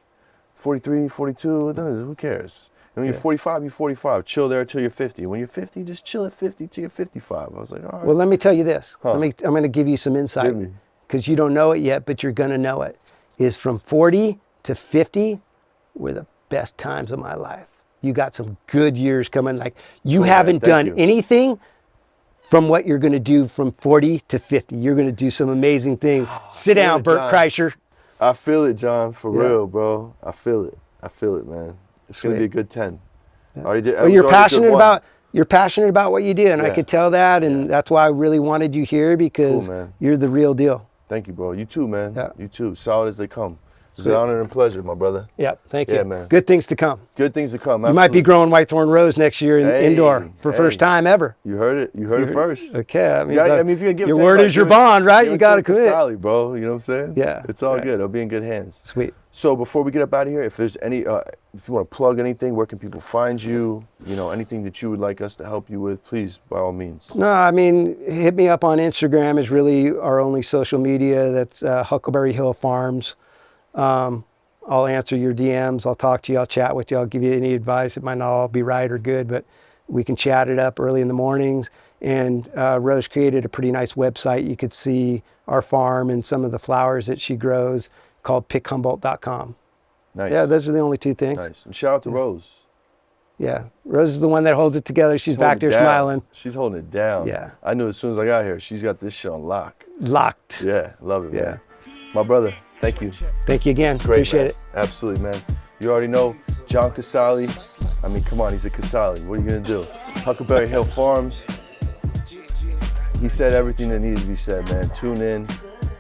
43, 42, who cares? And when you're 45, you're 45. Chill there till you're 50. When you're 50, just chill at 50 till you're 55. I was like, all right. Well, let me tell you this. I'm going to give you some insight, Give me. because you don't know it yet, but you're going to know it. Is from 40 to 50 were the best times of my life. You got some good years coming. Like, you haven't done anything from what you're going to do from 40 to 50. You're going to do some amazing things. Sit down, Bert Kreischer. I feel it, John, for real, bro. I feel it, man. It's going to be a good 10. Yeah. Well, you're passionate about what you do, and I could tell that, and that's why I really wanted you here, because you're the real deal. Thank you, bro. You too, man. Yeah. You too. Solid as they come. It's an honor and pleasure, my brother. Yeah, thank you. Yeah, man. Good things to come. Good things to come. You might be growing white Thorn Rose next year indoor for first time ever. You heard it. You heard it first. Okay. I mean, if you're gonna give your word is your bond, right? You got to commit. Casali, bro. You know what I'm saying? Yeah. It's all good. It'll be in good hands. Sweet. So before we get up out of here, if there's any, if you want to plug anything, where can people find you? Anything that you would like us to help you with, please, by all means. No, I mean, hit me up on Instagram. Is really our only social media. That's Huckleberry Hill Farms. I'll answer your DMs. I'll talk to you. I'll chat with you. I'll give you any advice. It might not all be right or good, but we can chat it up early in the mornings. And Rose created a pretty nice website. You could see our farm and some of the flowers that she grows, called pickhumboldt.com. Nice. Yeah, those are the only 2 things. Nice. And shout out to Rose. Yeah, Rose is the one that holds it together. She's back there smiling. She's holding it down. Yeah. I knew as soon as I got here, she's got this shit on lock. Locked. Yeah, love it, man. My brother, thank you. Thank you again. Great, appreciate it. Absolutely, man. You already know John Casali. I mean, come on, he's a Casali. What are you gonna do? Huckleberry Hill Farms. He said everything that needed to be said, man. Tune in,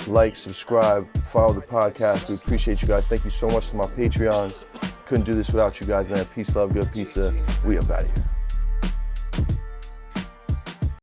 like, subscribe, follow the podcast. We appreciate you guys. Thank you so much to my Patreons. Couldn't do this without you guys, man. Peace, love, good pizza. We up out of here.